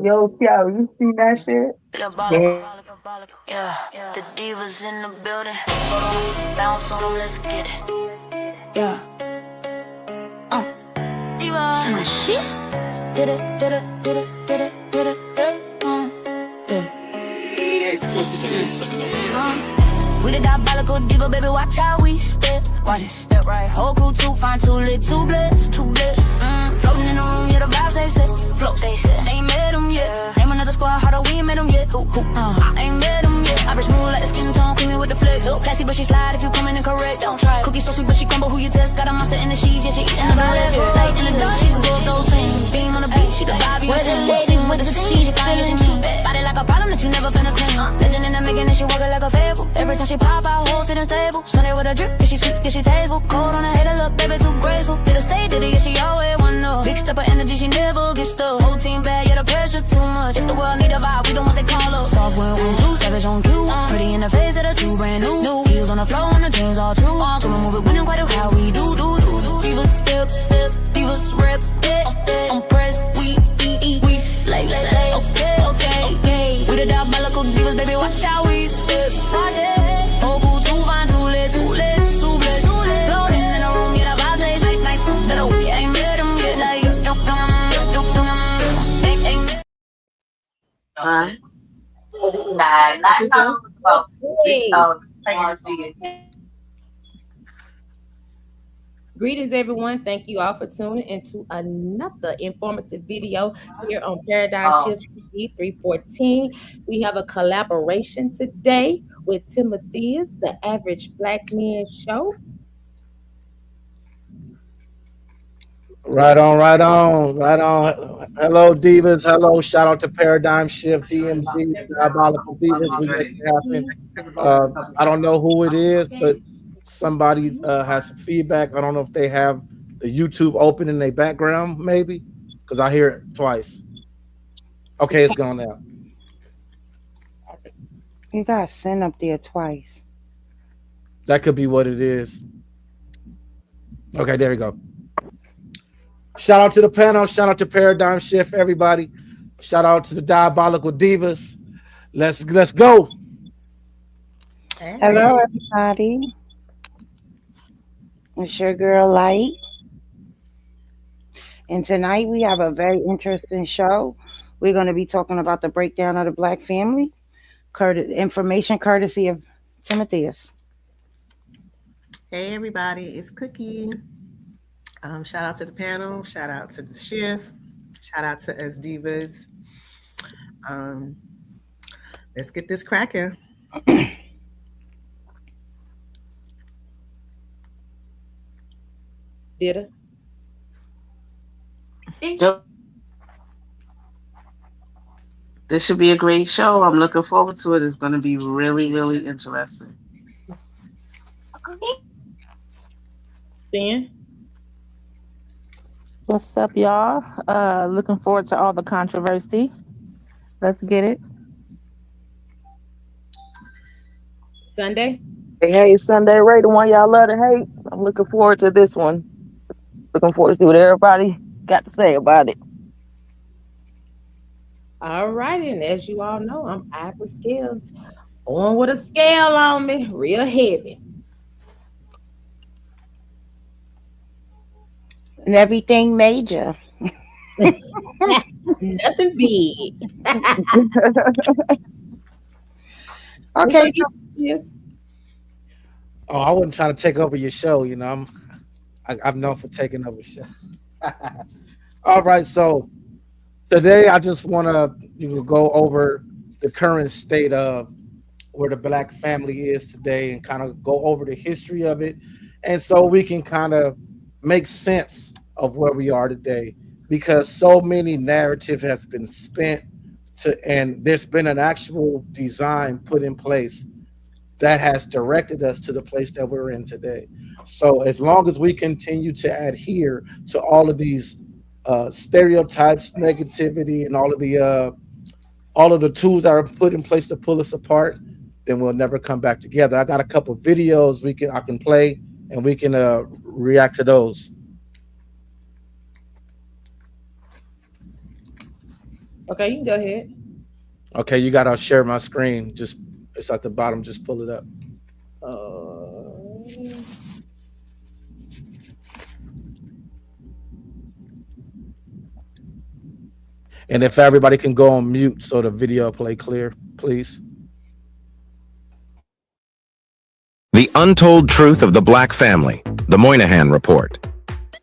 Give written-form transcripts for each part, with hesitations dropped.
Yo, Tiao, you see that shit? Yeah, the divas in the building. Bounce on them, let's get it. Yeah, divas. Shit. Did it, did it, did it, did it, did it, did it. We the diabolical diva, baby, watch how we step. Watch it, step right. Whole crew too fine, too lit, too blessed, too blessed. Floating in the room, yeah, the vibes they set. Float, they set. Ain't met them yet. Name another squad, harder, we ain't met them yet. I ain't met them yet. I smooth like the skin tone, creamy with the flex. Classy, but she slide if you come in incorrect. Don't try it. Cookie so sweet, but she crumble. Who you test? Got a monster in the sheets, yeah, she eating the ballet. Like in the dark, she can go those things. Beam on the beach, she the vibe you see. Ladies with the cheese, feeling me. Body like a problem that you never finna clean. Legend in the making, and she walking like a fable. Every time she pop out, whole sitting stable. Sunday with a drip, cause she sweet, cause she tasteful. Cold on her head, a look, baby, too graceful. Did a stay, did it, yeah, she always wanna know. Big step of energy, she never gets stuck. Whole team bad, yeah, the pressure too much. If the world need a vibe, we the ones they call us. Soft when we do, savage on cue. Pretty in the face of the two, brand new. Heels on the floor and the jeans all true. To remove it, winning quite a how we do. Divas step, step, divas rep, on press, we slay. Okay. We the diabolical divas, baby, watch how we step. Watch it. Oh, cool, too fine, too lit, too blessed. Floating in the room, yeah, the vibes they like some better. We ain't met them yet, like Greetings, everyone. Thank you all for tuning into another informative video here on Paradigm Shift TV 314. We have a collaboration today with Timotheus, the Average Black Men Show. Right on. Hello, Divas. Hello, shout out to Paradigm Shift, DMG, Diabolical Divas. We make it happen. I don't know who it is, but somebody has some feedback. I don't know if they have the YouTube open in their background, maybe, because I hear it twice. Okay, it's gone now. You got sent up there twice. That could be what it is. Okay, there you go. Shout out to the panel. Shout out to Paradigm Shift, everybody. Shout out to the Diabolical Divas. Let's go. Hello, everybody. It's your girl Light, and tonight we have a very interesting show. We're going to be talking about the breakdown of the Black family. Information courtesy of Timotheus. Hey everybody, it's Cookie. Shout out to the panel, shout out to the shift, shout out to us divas. Let's get this cracking. Did it? This should be a great show. I'm looking forward to it. It's going to be really, really interesting. Ben? What's up, y'all? Looking forward to all the controversy. Let's get it. Sunday? Hey, Sunday Ray, the one y'all love to hate. I'm looking forward to this one. Looking forward to see what everybody got to say about it. All right, and as you all know, I'm Ivory Scales. On with a scale on me, real heavy. And everything major. Nothing big. Okay. Yes. Oh, I wasn't trying to take over your show. You know, I'm known for taking over show. All right, so today I just want to go over the current state of where the Black family is today and kind of go over the history of it, and so we can kind of make sense of where we are today, because so many narrative has been spent and there's been an actual design put in place that has directed us to the place that we're in today. So as long as we continue to adhere to all of these stereotypes, negativity, and all of the tools that are put in place to pull us apart, then we'll never come back together. I got a couple of videos I can play, and we can react to those. Okay, you can go ahead. Okay, you gotta share my screen. Just it's at the bottom. Just pull it up. Uh, And if everybody can go on mute so the video play clear, please. The Untold Truth of the Black Family, the Moynihan Report.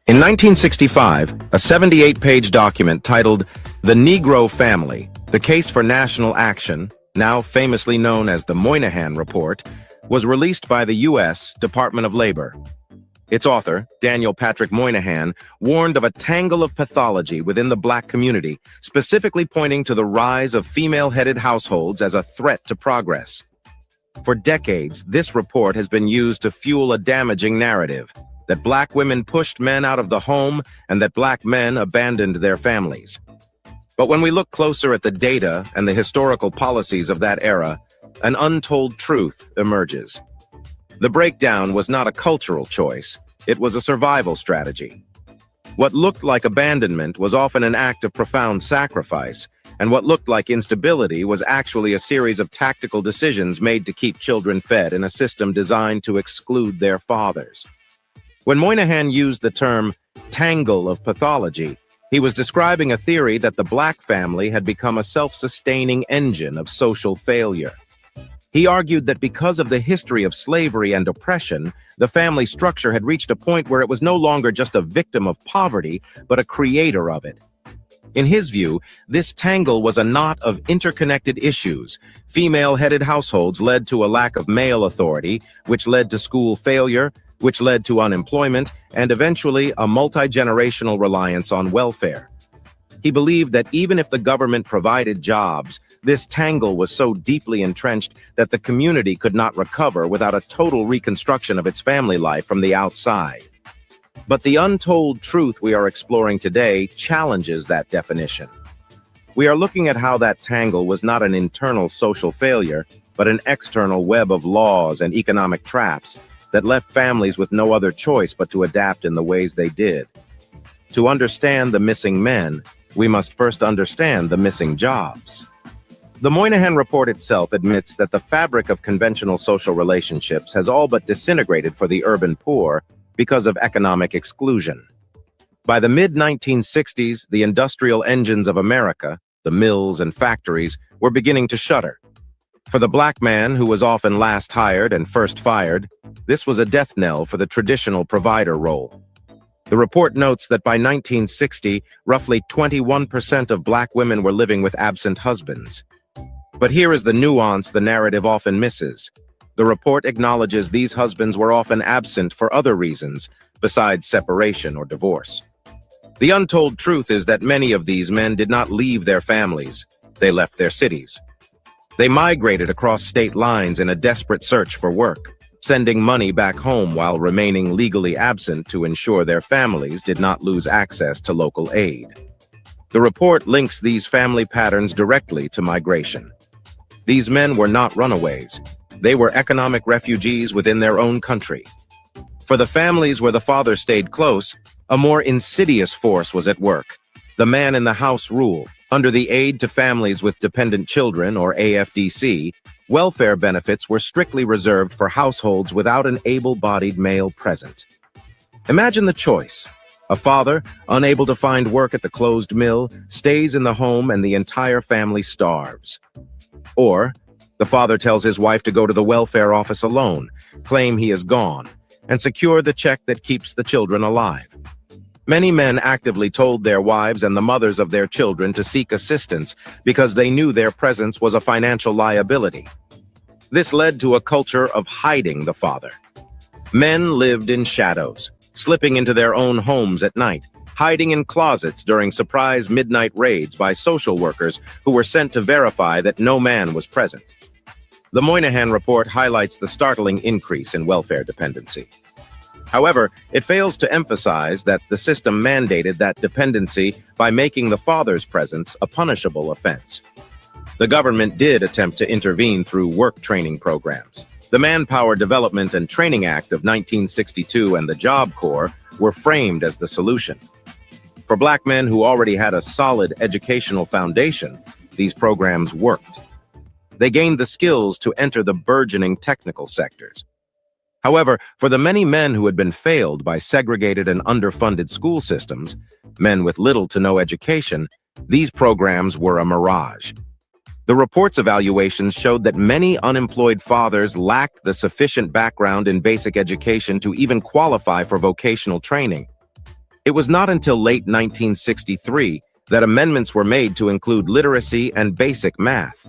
In 1965, a 78-page document titled The Negro Family, The Case for National Action, now famously known as the Moynihan Report, was released by the U.S. Department of Labor. Its author, Daniel Patrick Moynihan, warned of a tangle of pathology within the black community, specifically pointing to the rise of female-headed households as a threat to progress. For decades, this report has been used to fuel a damaging narrative that black women pushed men out of the home and that black men abandoned their families. But when we look closer at the data and the historical policies of that era, an untold truth emerges. The breakdown was not a cultural choice, it was a survival strategy. What looked like abandonment was often an act of profound sacrifice, and what looked like instability was actually a series of tactical decisions made to keep children fed in a system designed to exclude their fathers. When Moynihan used the term tangle of pathology, he was describing a theory that the black family had become a self-sustaining engine of social failure. He argued that because of the history of slavery and oppression, the family structure had reached a point where it was no longer just a victim of poverty, but a creator of it. In his view, this tangle was a knot of interconnected issues. Female-headed households led to a lack of male authority, which led to school failure, which led to unemployment, and eventually a multi-generational reliance on welfare. He believed that even if the government provided jobs, this tangle was so deeply entrenched that the community could not recover without a total reconstruction of its family life from the outside. But the untold truth we are exploring today challenges that definition. We are looking at how that tangle was not an internal social failure, but an external web of laws and economic traps that left families with no other choice but to adapt in the ways they did. To understand the missing men, we must first understand the missing jobs. The Moynihan Report itself admits that the fabric of conventional social relationships has all but disintegrated for the urban poor because of economic exclusion. By the mid-1960s, the industrial engines of America, the mills and factories, were beginning to shudder. For the black man, who was often last hired and first fired, this was a death knell for the traditional provider role. The report notes that by 1960, roughly 21% of black women were living with absent husbands. But here is the nuance the narrative often misses. The report acknowledges these husbands were often absent for other reasons, besides separation or divorce. The untold truth is that many of these men did not leave their families. They left their cities. They migrated across state lines in a desperate search for work, sending money back home while remaining legally absent to ensure their families did not lose access to local aid. The report links these family patterns directly to migration. These men were not runaways. They were economic refugees within their own country. For the families where the father stayed close, a more insidious force was at work: the man in the house rule. Under the Aid to Families with Dependent Children, or AFDC, welfare benefits were strictly reserved for households without an able-bodied male present. Imagine the choice. A father, unable to find work at the closed mill, stays in the home and the entire family starves. Or, the father tells his wife to go to the welfare office alone, claim he is gone, and secure the check that keeps the children alive. Many men actively told their wives and the mothers of their children to seek assistance because they knew their presence was a financial liability. This led to a culture of hiding the father. Men lived in shadows, slipping into their own homes at night, hiding in closets during surprise midnight raids by social workers who were sent to verify that no man was present. The Moynihan Report highlights the startling increase in welfare dependency. However, it fails to emphasize that the system mandated that dependency by making the father's presence a punishable offense. The government did attempt to intervene through work training programs. The Manpower Development and Training Act of 1962 and the Job Corps were framed as the solution. For black men who already had a solid educational foundation, these programs worked. They gained the skills to enter the burgeoning technical sectors. However, for the many men who had been failed by segregated and underfunded school systems, men with little to no education, these programs were a mirage. The report's evaluations showed that many unemployed fathers lacked the sufficient background in basic education to even qualify for vocational training. It was not until late 1963 that amendments were made to include literacy and basic math.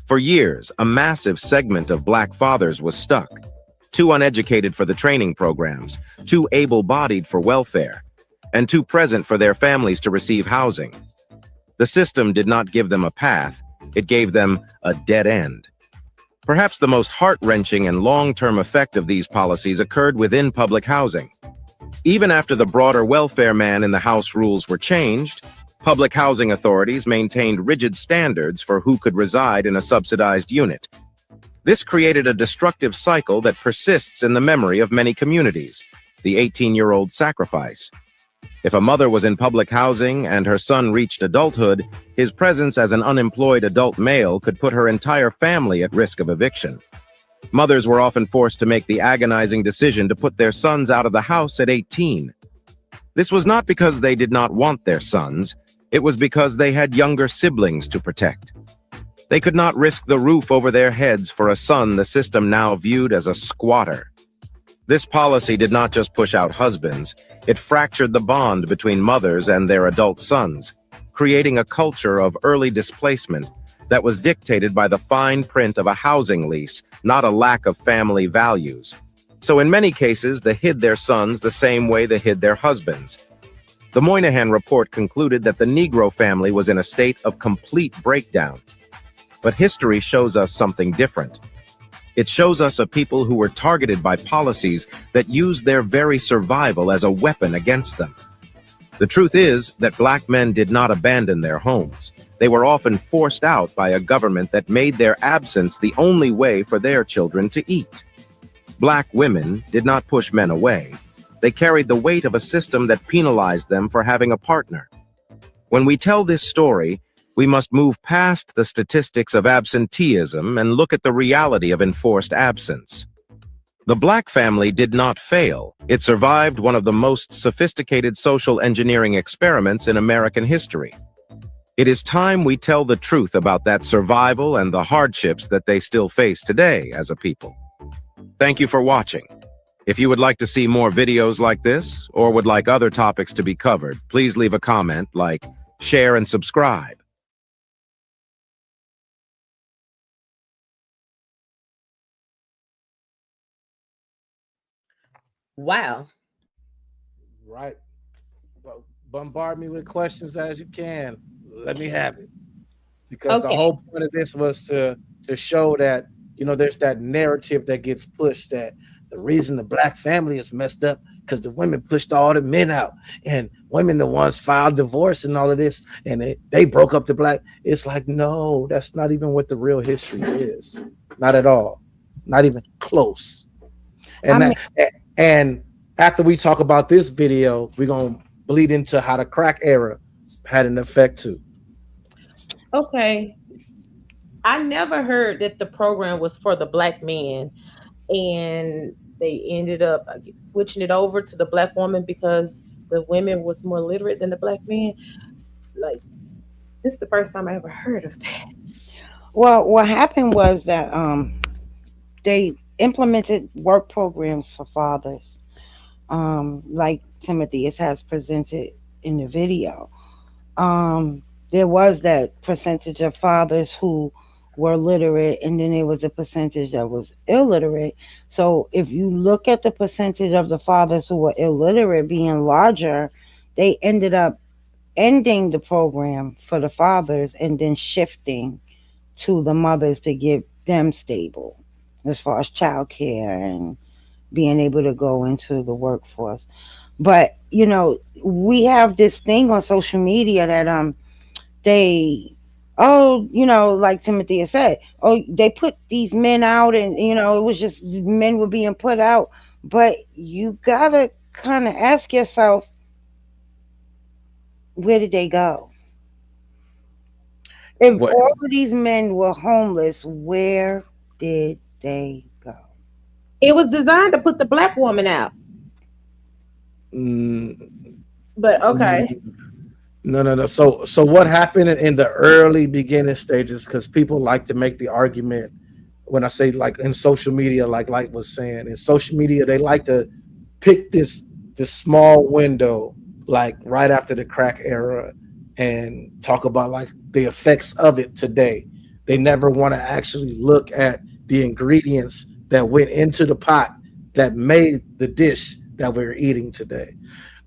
For years, a massive segment of black fathers was stuck, too uneducated for the training programs, too able-bodied for welfare, and too present for their families to receive housing. The system did not give them a path, it gave them a dead end. Perhaps the most heart-wrenching and long-term effect of these policies occurred within public housing. Even after the broader welfare man in the house rules were changed, public housing authorities maintained rigid standards for who could reside in a subsidized unit. This created a destructive cycle that persists in the memory of many communities, the 18-year-old sacrifice. If a mother was in public housing and her son reached adulthood, his presence as an unemployed adult male could put her entire family at risk of eviction. Mothers were often forced to make the agonizing decision to put their sons out of the house at 18. This was not because they did not want their sons, it was because they had younger siblings to protect. They could not risk the roof over their heads for a son the system now viewed as a squatter. This policy did not just push out husbands, it fractured the bond between mothers and their adult sons, creating a culture of early displacement that was dictated by the fine print of a housing lease, not a lack of family values. So in many cases, they hid their sons the same way they hid their husbands. The Moynihan Report concluded that the Negro family was in a state of complete breakdown. But history shows us something different. It shows us a people who were targeted by policies that used their very survival as a weapon against them. The truth is that black men did not abandon their homes. They were often forced out by a government that made their absence the only way for their children to eat. Black women did not push men away. They carried the weight of a system that penalized them for having a partner. When we tell this story, we must move past the statistics of absenteeism and look at the reality of enforced absence. The black family did not fail. It survived one of the most sophisticated social engineering experiments in American history. It is time we tell the truth about that survival and the hardships that they still face today as a people. Thank you for watching. If you would like to see more videos like this, or would like other topics to be covered, please leave a comment, like, share, and subscribe. Wow. Right. So bombard me with questions as you can. Let me have it. Because the Okay. whole point of this was to show that, there's that narrative that gets pushed that the reason the black family is messed up because the women pushed all the men out, and women the ones filed divorce and all of this, and they broke up the black. It's like, no, that's not even what the real history is. Not at all. Not even close. And and after we talk about this video, we're going to bleed into how the crack era had an effect too. Okay. I never heard that the program was for the black men, and they ended up switching it over to the black woman because the women was more literate than the black men. Like, this is the first time I ever heard of that. Well, what happened was that they implemented work programs for fathers, like Timotheus has presented in the video. There was that percentage of fathers who were literate, and then there was a percentage that was illiterate. So if you look at the percentage of the fathers who were illiterate being larger, they ended up ending the program for the fathers and then shifting to the mothers to get them stable as far as childcare and being able to go into the workforce. But we have this thing on social media that they, oh, like Timothy has said, oh, they put these men out, and it was just men were being put out. But you gotta kind of ask yourself, Where did they go? If What? all of these men were homeless, where did they go? It was designed to put the black woman out. Mm, But okay. no, no, no. So what happened in the early beginning stages? Because people like to make the argument when I say like in social media, like Light was saying, in social media they like to pick this small window, like right after the crack era, and talk about like the effects of it today. They never want to actually look at the ingredients that went into the pot that made the dish that we're eating today,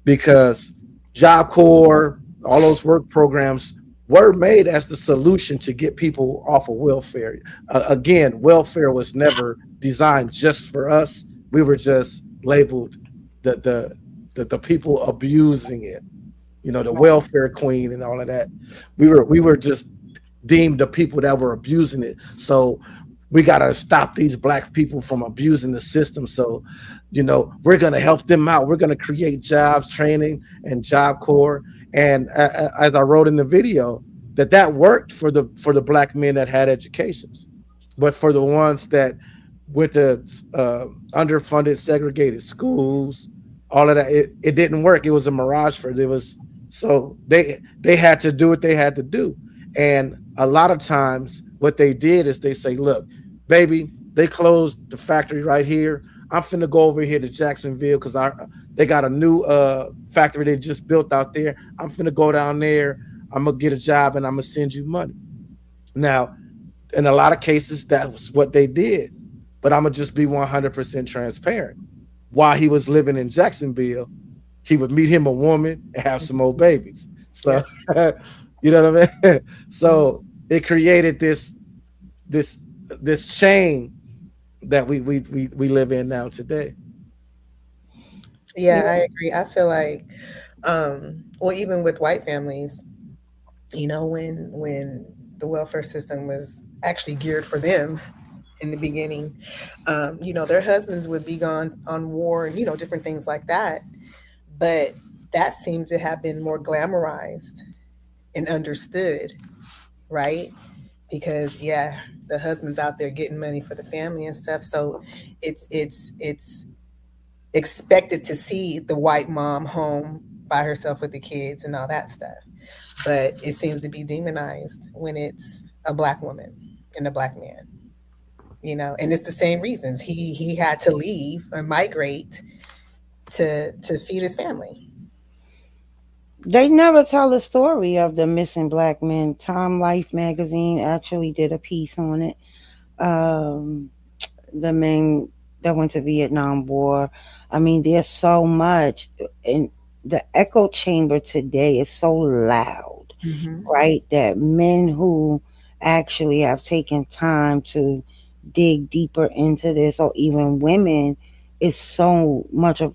because Job Corps, all those work programs were made as the solution to get people off of welfare. Again, welfare was never designed just for us. We were just labeled the the people abusing it. You know, the welfare queen and all of that. We were just deemed the people that were abusing it. So we got to stop these black people from abusing the system. So, we're going to help them out. We're going to create jobs, training, and Job Corps. And as I wrote in the video, that worked for the black men that had educations, but for the ones that went to underfunded, segregated schools, all of that, it didn't work. It was a mirage for it. Was so they had to do what they had to do, and a lot of times what they did is they say, "Look, baby, they closed the factory right here. I'm finna go over here to Jacksonville because they got a new factory they just built out there. I'm finna go down there. I'm gonna get a job and I'm gonna send you money." Now, in a lot of cases, that was what they did. But I'm gonna just be 100% transparent. While he was living in Jacksonville, he would meet him a woman and have some more babies. So, you know what I mean? So it created this this chain that we live in now today. Yeah, I agree. I feel like, well, even with white families, when the welfare system was actually geared for them in the beginning, their husbands would be gone on war and different things like that. But that seemed to have been more glamorized and understood, right? Because the husband's out there getting money for the family and stuff. So it's expected to see the white mom home by herself with the kids and all that stuff. But it seems to be demonized when it's a black woman and a black man. And it's the same reasons he had to leave or migrate to feed his family. They never tell the story of the missing black men. Time Life magazine actually did a piece on it. Um, the men that went to Vietnam War. I mean, there's so much, and the echo chamber today is so loud, Mm-hmm. right? That men who actually have taken time to dig deeper into this, or even women, is so much of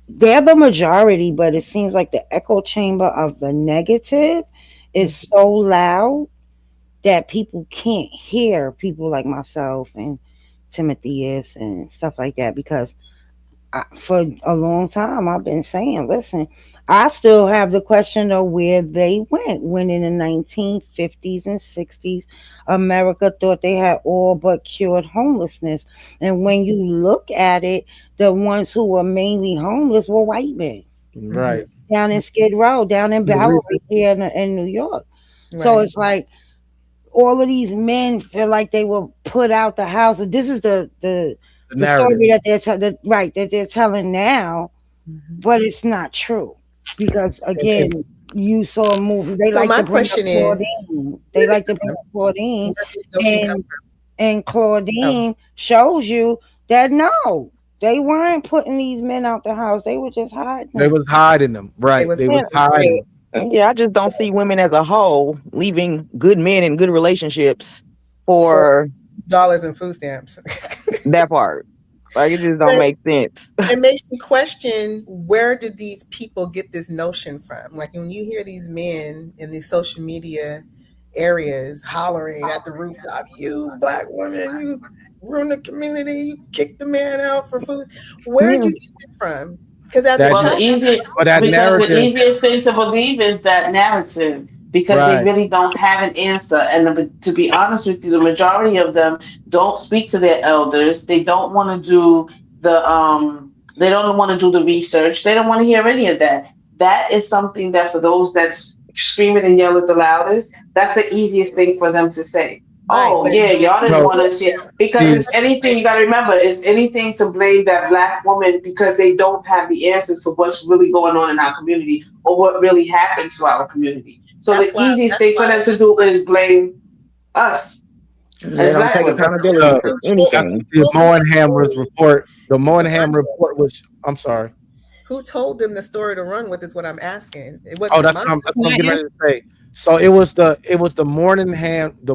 they're the majority, but it seems like the echo chamber of the negative is so loud that people can't hear people like myself and Timotheus and stuff like that, because for a long time I've been saying, listen, I still have the question of where they went when in the 1950s and 60s America thought they had all but cured homelessness. And when you look at it, the ones who were mainly homeless were white men Right. down in Skid Row, down in The reason, Bowery here in New York. So Right. it's like all of these men feel like they were put out the house. This is the the narrative. story that right, that they're telling now, Mhm. but it's not true, because again, And you saw a movie. They So like my to bring up question is, Claudine. They like to bring up Claudine, where does notion come and from? Claudine shows you that no, they weren't putting these men out the house. They were just hiding they them. was hiding them. It Right. was They was Yeah, right. hiding yeah, I just don't see women as a whole leaving good men in good relationships For for dollars and food stamps. that part. Like it just don't But make sense. it makes me question, where did these people get this notion from? Like when you hear these men in these social media areas hollering at the rooftop, "You black women, you ruin the community, you kick the man out for food." Where did Yeah. you get this from? Because as a That Well, child, the easy but that because the narrative, easiest thing to believe is that narrative because they right? really don't have an answer. And to be honest with you, the majority of them don't speak to their elders. They don't want to do they don't want to do the research. They don't want to hear any of that. That is something that for those that scream it and yell it the loudest, that's the easiest thing for them to say. right? Oh But yeah, y'all didn't No, want to see it because see, it's anything. You got to remember, it's anything to blame that black woman because they don't have the answers to what's really going on in our community or what really happened to our community. So the that's why easiest thing for them to do is blame us They as don't black take women. that's accountability for that's anything. the told them that Moynihan's story report. The to Moynihan run with. report was. I'm sorry. Who told them the story to run with is what I'm asking. It Oh, wasn't a mom. that's what I'm Can getting I ready answer? to say. So it was the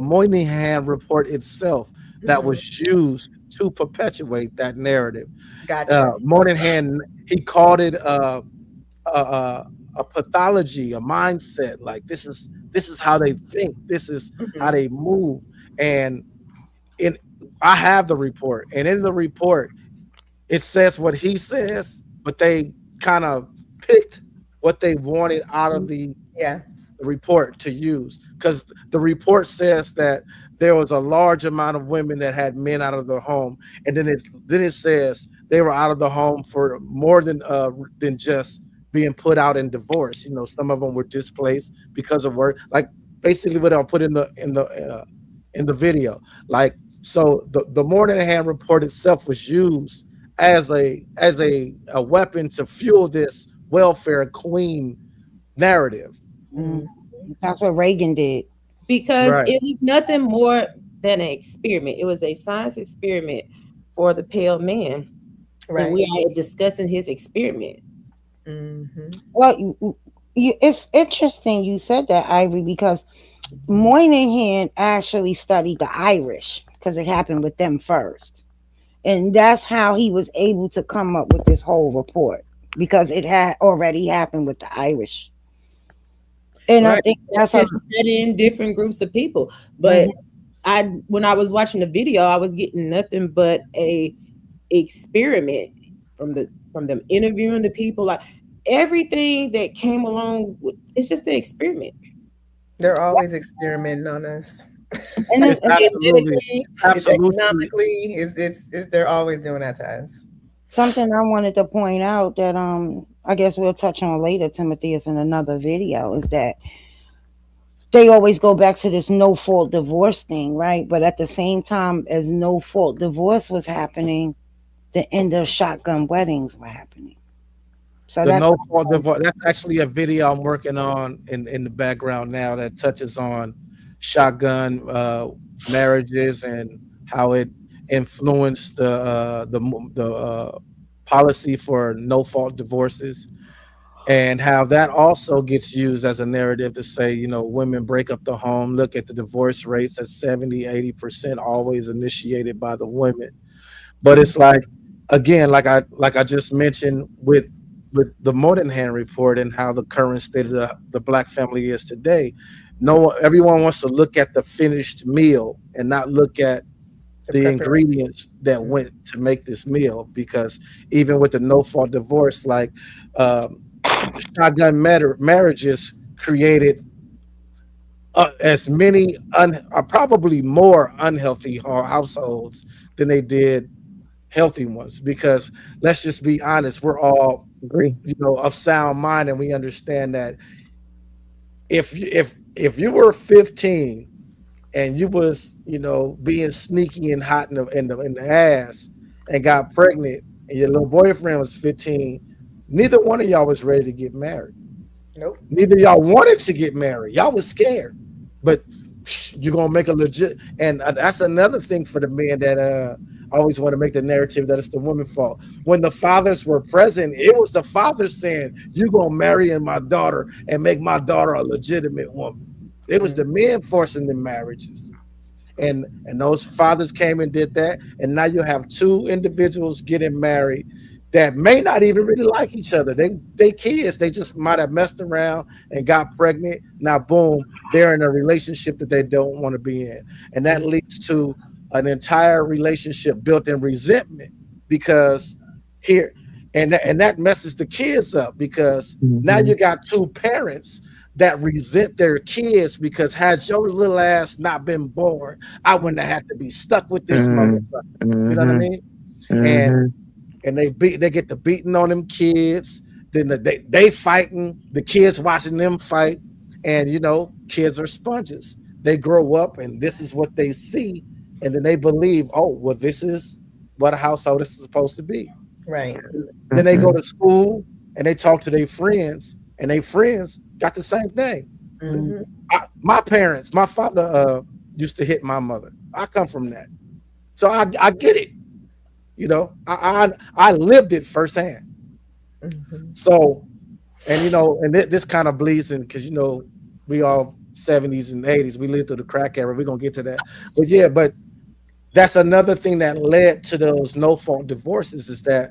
Moynihan report itself that Hmm. was used to perpetuate that narrative. Gotcha. Moynihan, he called it a pathology, a mindset. Like this is how they think. This is how Hmm. they move. And in I have the report, and in the report it says what he says, but they kind of picked what they wanted out of Yeah. the report to use, because the report says that there was a large amount of women that had men out of their home, and then it says they were out of the home for more than just being put out in divorce. Some of them were displaced because of work, like basically what I'll put in the video. Like, so the Moynihan report itself was used as a weapon to fuel this welfare queen narrative. Mm, Mm. that's what Reagan did. Because Right. it was nothing more than an experiment. It was a science experiment for the pale man, and Right. we are discussing his experiment. Hmm. Well, it's interesting you said that, Ivory, because Moynihan actually studied the Irish because it happened with them first. And that's how he was able to come up with this whole report because it had already happened with the Irish. And I Right. think that's a Just studying different groups of people. But mhm. when I was watching the video, I was getting nothing but a experiment from them interviewing the people. Like everything that came along with it's just an experiment. They're always experimenting on us. And It's It's absolutely, medically, it's it's absolutely economically, they're always doing that to us. something I wanted to point out that I guess we'll touch on later, Timothy, is in another video, is that they always go back to this no fault divorce thing, right? But at the same time as no fault divorce was happening, the end of shotgun weddings were happening. So the that's no fault divorce. That's actually a video I'm working on in the background now that touches on shotgun marriages and how it influenced the policy for no fault divorces, and how that also gets used as a narrative to say, women break up the home. Look at the divorce rates at 70-80%, always initiated by the women. But it's like, again, like I just mentioned with the Moynihan report and how the current state of the black family is today. No, everyone wants to look at the finished meal and not look at The the preparation. ingredients that went to make this meal. Because even with the no fault divorce, like um, shotgun marriages created as many probably more unhealthy households than they did healthy ones. Because let's just be honest, we're all Agree. of sound mind, and we understand that if you were 15 and you was being sneaky and hot in the ass and got pregnant, and your little boyfriend was 15, neither one of y'all was ready to get married. Nope. Neither y'all wanted to get married. Y'all was scared. But you're gonna make a legit, and that's another thing for the men that always want to make the narrative that it's the woman's fault. When the fathers were present, it was the fathers saying, "You gonna marry in my daughter and make my daughter a legitimate woman." It was Mm. the men forcing the marriages, and those fathers came and did that, and now you have two individuals getting married that may not even really like each other. They kids, they just might have messed around and got pregnant. Now boom, they're in a relationship that they don't want to be in, and that leads to an entire relationship built in resentment. Because here, and that messes the kids up because now Mhm. you got two parents that resent their kids because had your little ass not been born, I wouldn't have had to be stuck with this Mhm. motherfucker. You know what I Mhm. mean? And Mhm. they get the beating on them kids. Then they fighting, the kids watching them fight, and kids are sponges. They grow up and this is what they see, and then they believe, oh, well, this is what a household is supposed to be. Right. Then they go Mhm. to school and they talk to their friends, and their friends got the same thing. Mm. My parents, my father used to hit my mother. I come from that, so I get it. I lived it firsthand. Mhm. So, and this kind of bleeds in because we all 70s and 80s. We lived through the crack era. We're gonna get to that, but yeah, but that's another thing that led to those no fault divorces is that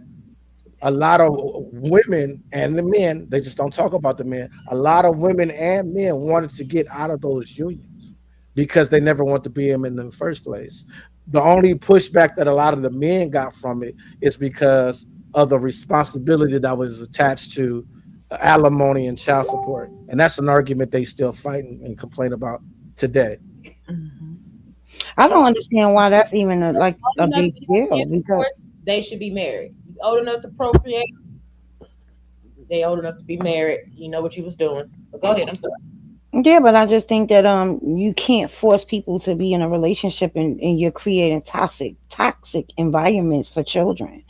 a lot of women and the men, they just don't talk about the men. A lot of women and men wanted to get out of those unions because they never want to be in the first place. The only pushback that a lot of the men got from it is because of the responsibility that was attached to alimony and child support. And that's an argument they still fight and complain about today. Mhm. I don't understand why that's even like Old a enough big to deal get because divorced, they should be married. Old enough to procreate, they old enough to be married. You know what you was doing. But go ahead. I'm sorry. yeah, but I just think that you can't force people to be in a relationship and you're creating toxic environments for children.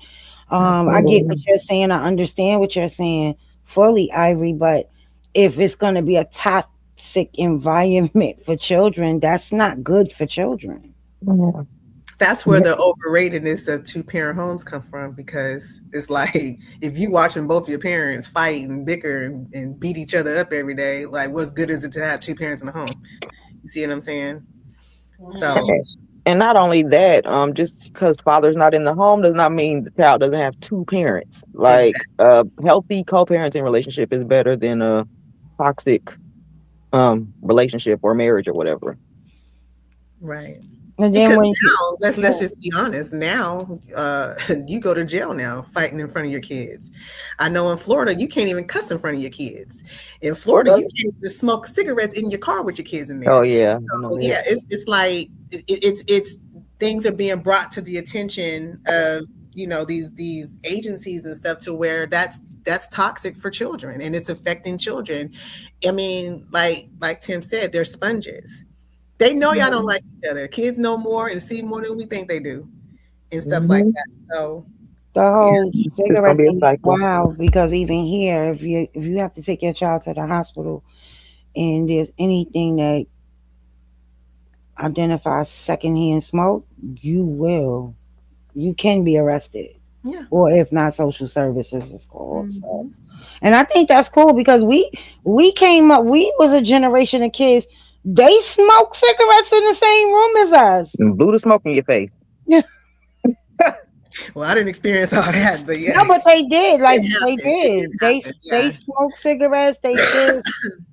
I get what Mhm. you're saying. I understand what you're saying fully, Ivory, but if it's going to be a toxic environment for children, that's not good for children. Yeah. That's where Yeah. the overratedness of two-parent homes come from because it's like if you watching both your parents fight and bicker and beat each other up every day, like what good is it to have two parents in the home? You see what I'm saying? So And not only that, just because father's not in the home does not mean the child doesn't have two parents. Like exactly a healthy co-parenting relationship is better than a toxic relationship or marriage or whatever. right. And then Because when you, now let's just be honest. Now you go to jail now fighting in front of your kids. I know in Florida you can't even cuss in front of your kids. In Florida you Florida? can't even smoke cigarettes in your car with your kids in Oh there. yeah, I know So that. yeah, it's like it's things are being brought to the attention of these agencies and stuff to where that's toxic for children and it's affecting children. I mean, like Tim said, they're sponges. They know y'all don't like each other. Kids know more and see more than we think they do and stuff like Hmm. that. So the yeah, whole It's gonna cigarette be a thing is cycle. wild because even here, if you have to take your child to the hospital and there's anything that identifies secondhand smoke, you can be arrested, yeah. or if not, social services is called. So, Hmm. and I think that's cool because we came up, we was a generation of kids. They smoke cigarettes in the same room as us. And blew the smoke in your face. Well, I didn't experience all that, but No, but yes, they did. it Like they happened. It did did. They happen. they Yeah. smoked cigarettes. They still,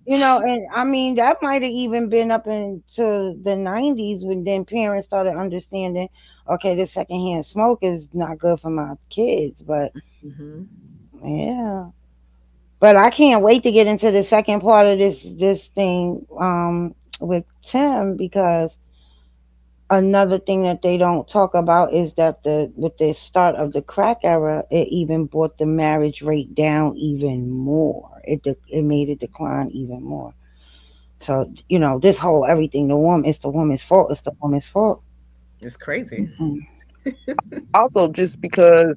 and I mean that might have even been up into the '90s when then parents started understanding. Okay, this secondhand smoke is not good for my kids. But Hmm. yeah, but I can't wait to get into the second part of this thing with Tim because another thing that they don't talk about is that the with the start of the crack era, it even brought the marriage rate down even more. It made it decline even more. So this whole everything it's the woman's fault. It's the woman's fault. It's crazy. Mm-mm. Also, just because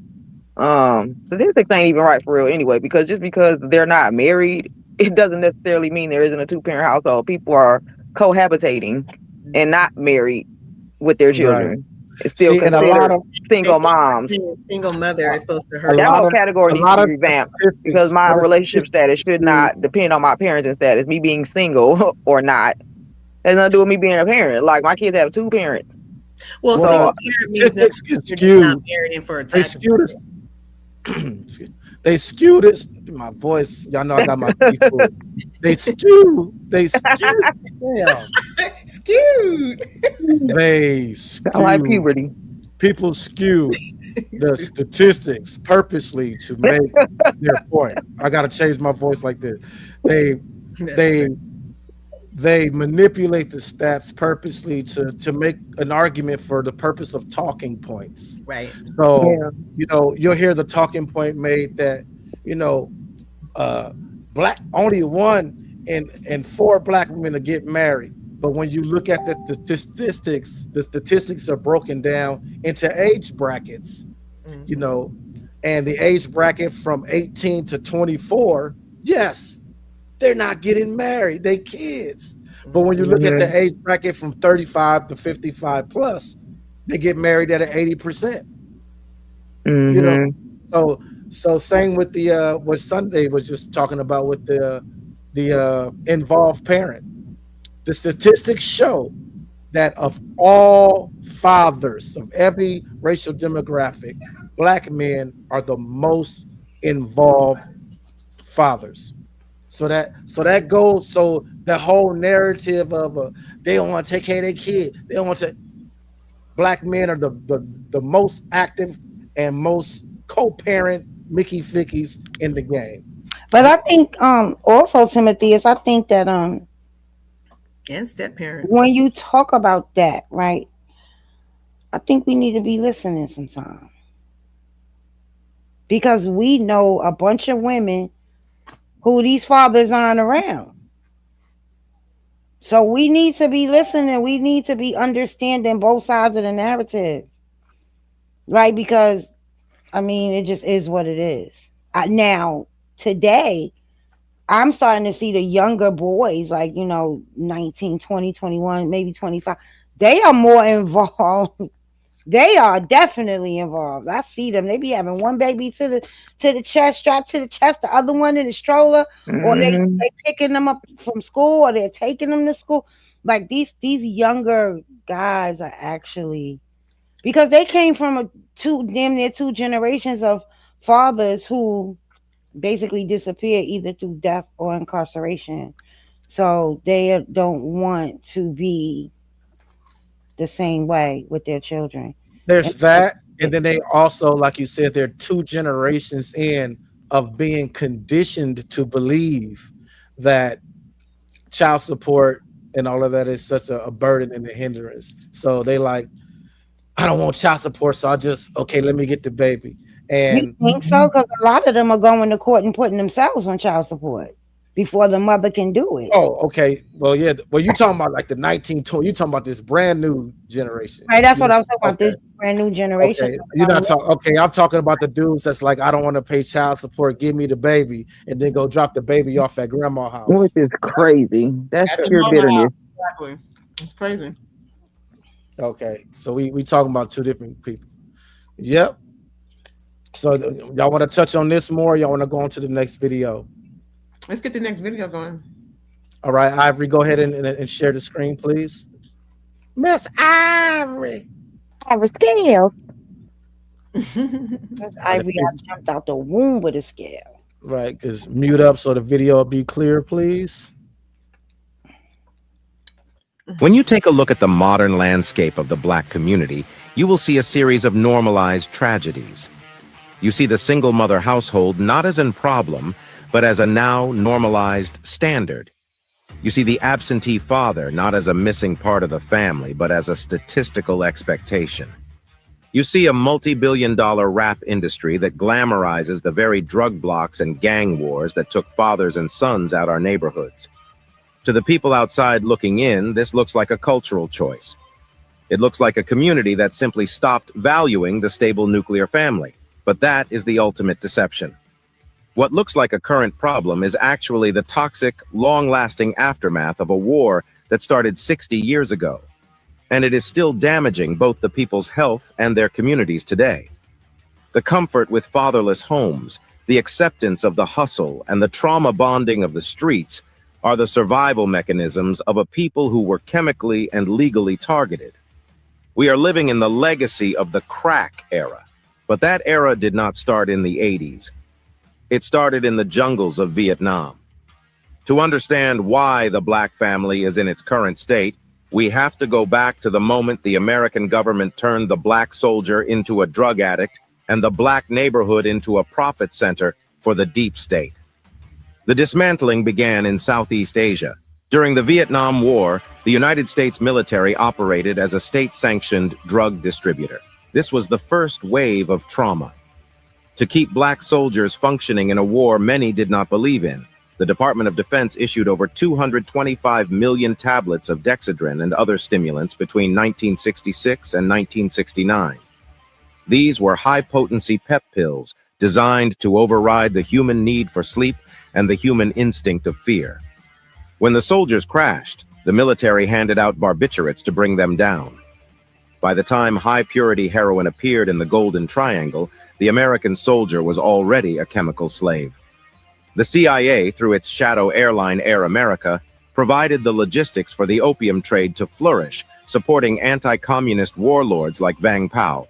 statistics ain't even right for real anyway. Because just because they're not married, it doesn't necessarily mean there isn't a two-parent household. People are cohabitating and not married with their Right. children. It's still See, and a considered lot of They single think moms. being a single mother is supposed to a hurt That some. lot whole of category a needs to lot be of the revamped because statistics, my relationship status should skewed. not depend on my parenting status. Me being single or not has nothing to do with me being a parent. Like my kids have two parents. Well, single So Well, parent means nothing. statistics get You're just not skewed. married in for a They tax skewed bracket. it. They skewed it. My voice, y'all know I got my teeth pulled. They skewed. Damn. Skewed. They I like skewed puberty. people skew the statistics purposely to make their point. I gotta change my voice like this. They they they manipulate the stats purposely to make an argument for the purpose of talking points. Right. So, Yeah. you'll hear the talking point made that, you know, uh black only one in four black women to get married. But when you look at the statistics are broken down into age brackets, you Mhm. know, and the age bracket from 18 to 24, yes, they're not getting married, they kids. But when you look at the Mhm. age bracket from 35 to 55 plus, they get married at an 80%. You know, Mhm. so same with the what Sunday was just talking about with the involved parent. The statistics show that of all fathers of every racial demographic, black men are the most involved fathers. So that goes. So the whole narrative of they don't want to take care of their kid. They don't want to. Black men are the most active and most co-parent Mickey Fickies in the game. But I think also, Timothy, is I think that And step parents. when you talk about that, right, I think we need to be listening sometimes because we know a bunch of women who these fathers aren't around. So we need to be listening. We need to be understanding both sides of the narrative, right? Because I mean, it just is what it is. Now, today, I'm starting to see the younger boys, like, 19, 20, 21, maybe 25. They are more involved. They are definitely involved. I see them. They be having one baby to the chest, strapped to the chest, the other one in the stroller, or Mhm. they picking them up from school, or they're taking them to school. Like these younger guys are actually, because they came from a two damn near two generations of fathers who basically disappeared either through death or incarceration. So they don't want to be the same way with their children. And There's that, and then they also, like you said, they're two generations in of being conditioned to believe that child support and all of that is such a burden and a hindrance. So they like, I don't want child support, so I just okay, let me get the baby. you And think so? Because a lot of them are going to court and putting themselves on child support before the mother can do it. oh, okay, well, yeah, well, you talking about like the 1920? You talking about this brand new generation? Right, that's what I was talking about. Okay, This brand new generation okay, of you're young not talking. Okay, I'm talking about the dudes that's like, I don't want to pay child support, give me the baby, and then go drop the baby off at grandma's Which house. is crazy. That's At the pure mama house. bitterness. Exactly. It's crazy. Okay, so we talking about two different people. Yep. So y'all want to touch on this more? Y'all want to go on to the next video? Let's get the next video going. All right, Ivory, go ahead and share the screen, please. Miss Ivory. Have a scale. Since All right, Ivy got jumped out the womb with a scale. right, because mute up so the video will be clear, please. When you take a look at the modern landscape of the black community, you will see a series of normalized tragedies. You see the single mother household not as a problem, but as a now normalized standard. You see the absentee father not as a missing part of the family, but as a statistical expectation. You see a multi-billion-dollar rap industry that glamorizes the very drug blocks and gang wars that took fathers and sons out our neighborhoods. To the people outside looking in, this looks like a cultural choice. It looks like a community that simply stopped valuing the stable nuclear family. But that is the ultimate deception. What looks like a current problem is actually the toxic, long-lasting aftermath of a war that started 60 years ago. And it is still damaging both the people's health and their communities today. The comfort with fatherless homes, the acceptance of the hustle, and the trauma bonding of the streets are the survival mechanisms of a people who were chemically and legally targeted. We are living in the legacy of the crack era, but that era did not start in the 80s. It started in the jungles of Vietnam. To understand why the black family is in its current state, We have to go back to the moment the American government turned the black soldier into a drug addict and the black neighborhood into a profit center for the deep state. The dismantling began in Southeast Asia. During the Vietnam War, the United States military operated as a state-sanctioned drug distributor. This was the first wave of trauma. To keep black soldiers functioning in a war many did not believe in, the Department of Defense issued over 225 million tablets of Dexedrine and other stimulants between 1966 and 1969. These were high-potency pep pills designed to override the human need for sleep and the human instinct of fear. When the soldiers crashed, the military handed out barbiturates to bring them down. By the time high-purity heroin appeared in the Golden Triangle, the American soldier was already a chemical slave. The CIA, through its shadow airline Air America, provided the logistics for the opium trade to flourish, supporting anti-communist warlords like Vang Pao.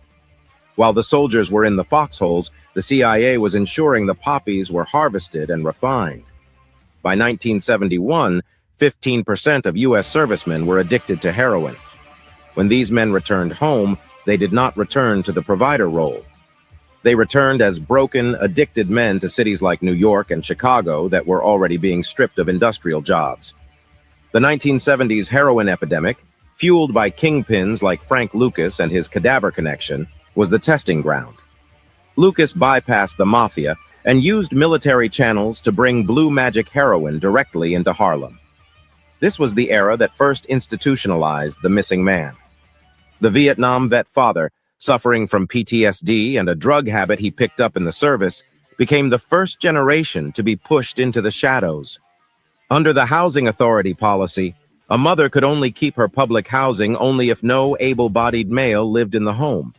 While the soldiers were in the foxholes, the CIA was ensuring the poppies were harvested and refined. By 1971, 15% of U.S. servicemen were addicted to heroin. When these men returned home, they did not return to the provider role. They returned as broken, addicted men to cities like New York and Chicago that were already being stripped of industrial jobs. The 1970s heroin epidemic, fueled by kingpins like Frank Lucas and his cadaver connection, was the testing ground. Lucas bypassed the mafia and used military channels to bring blue magic heroin directly into Harlem. This was the era that first institutionalized the missing man. The Vietnam vet father, suffering from PTSD and a drug habit he picked up in the service, became the first generation to be pushed into the shadows. Under the Housing Authority policy, a mother could only keep her public housing only if no able-bodied male lived in the home.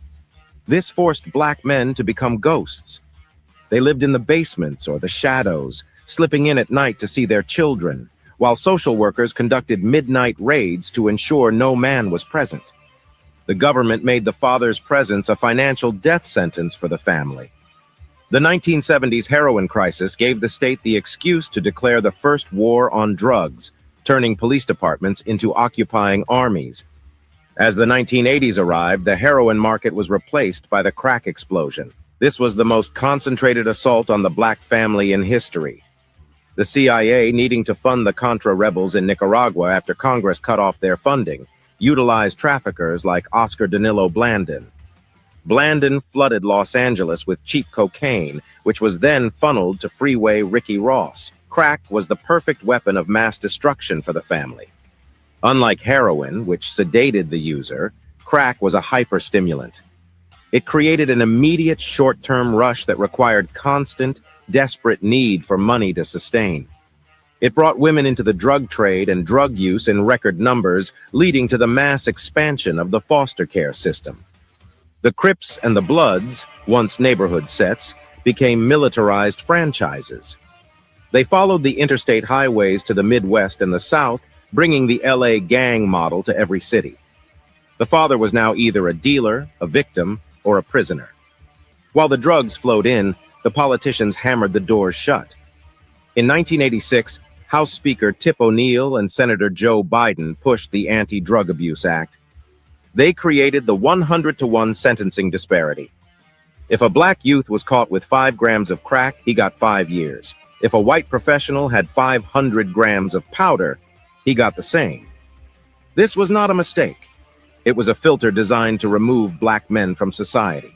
This forced black men to become ghosts. They lived in the basements or the shadows, slipping in at night to see their children, while social workers conducted midnight raids to ensure no man was present. The government made the father's presence a financial death sentence for the family. The 1970s heroin crisis gave the state the excuse to declare the first war on drugs, turning police departments into occupying armies. As the 1980s arrived, the heroin market was replaced by the crack explosion. This was the most concentrated assault on the black family in history. The CIA, needing to fund the Contra rebels in Nicaragua after Congress cut off their funding, utilized traffickers like Oscar Danilo Blandon. Blandon flooded Los Angeles with cheap cocaine, which was then funneled to Freeway Ricky Ross. Crack was the perfect weapon of mass destruction for the family. Unlike heroin, which sedated the user, crack was a hyperstimulant. It created an immediate short-term rush that required constant, desperate need for money to sustain. It brought women into the drug trade and drug use in record numbers, leading to the mass expansion of the foster care system. The Crips and the Bloods, once neighborhood sets, became militarized franchises. They followed the interstate highways to the Midwest and the South, bringing the LA gang model to every city. The father was now either a dealer, a victim, or a prisoner. While the drugs flowed in, the politicians hammered the doors shut. In 1986, House Speaker Tip O'Neill and Senator Joe Biden pushed the Anti-Drug Abuse Act. They created the 100-to-1 sentencing disparity. If a black youth was caught with 5 grams of crack, he got 5 years. If a white professional had 500 grams of powder, he got the same. This was not a mistake. It was a filter designed to remove black men from society.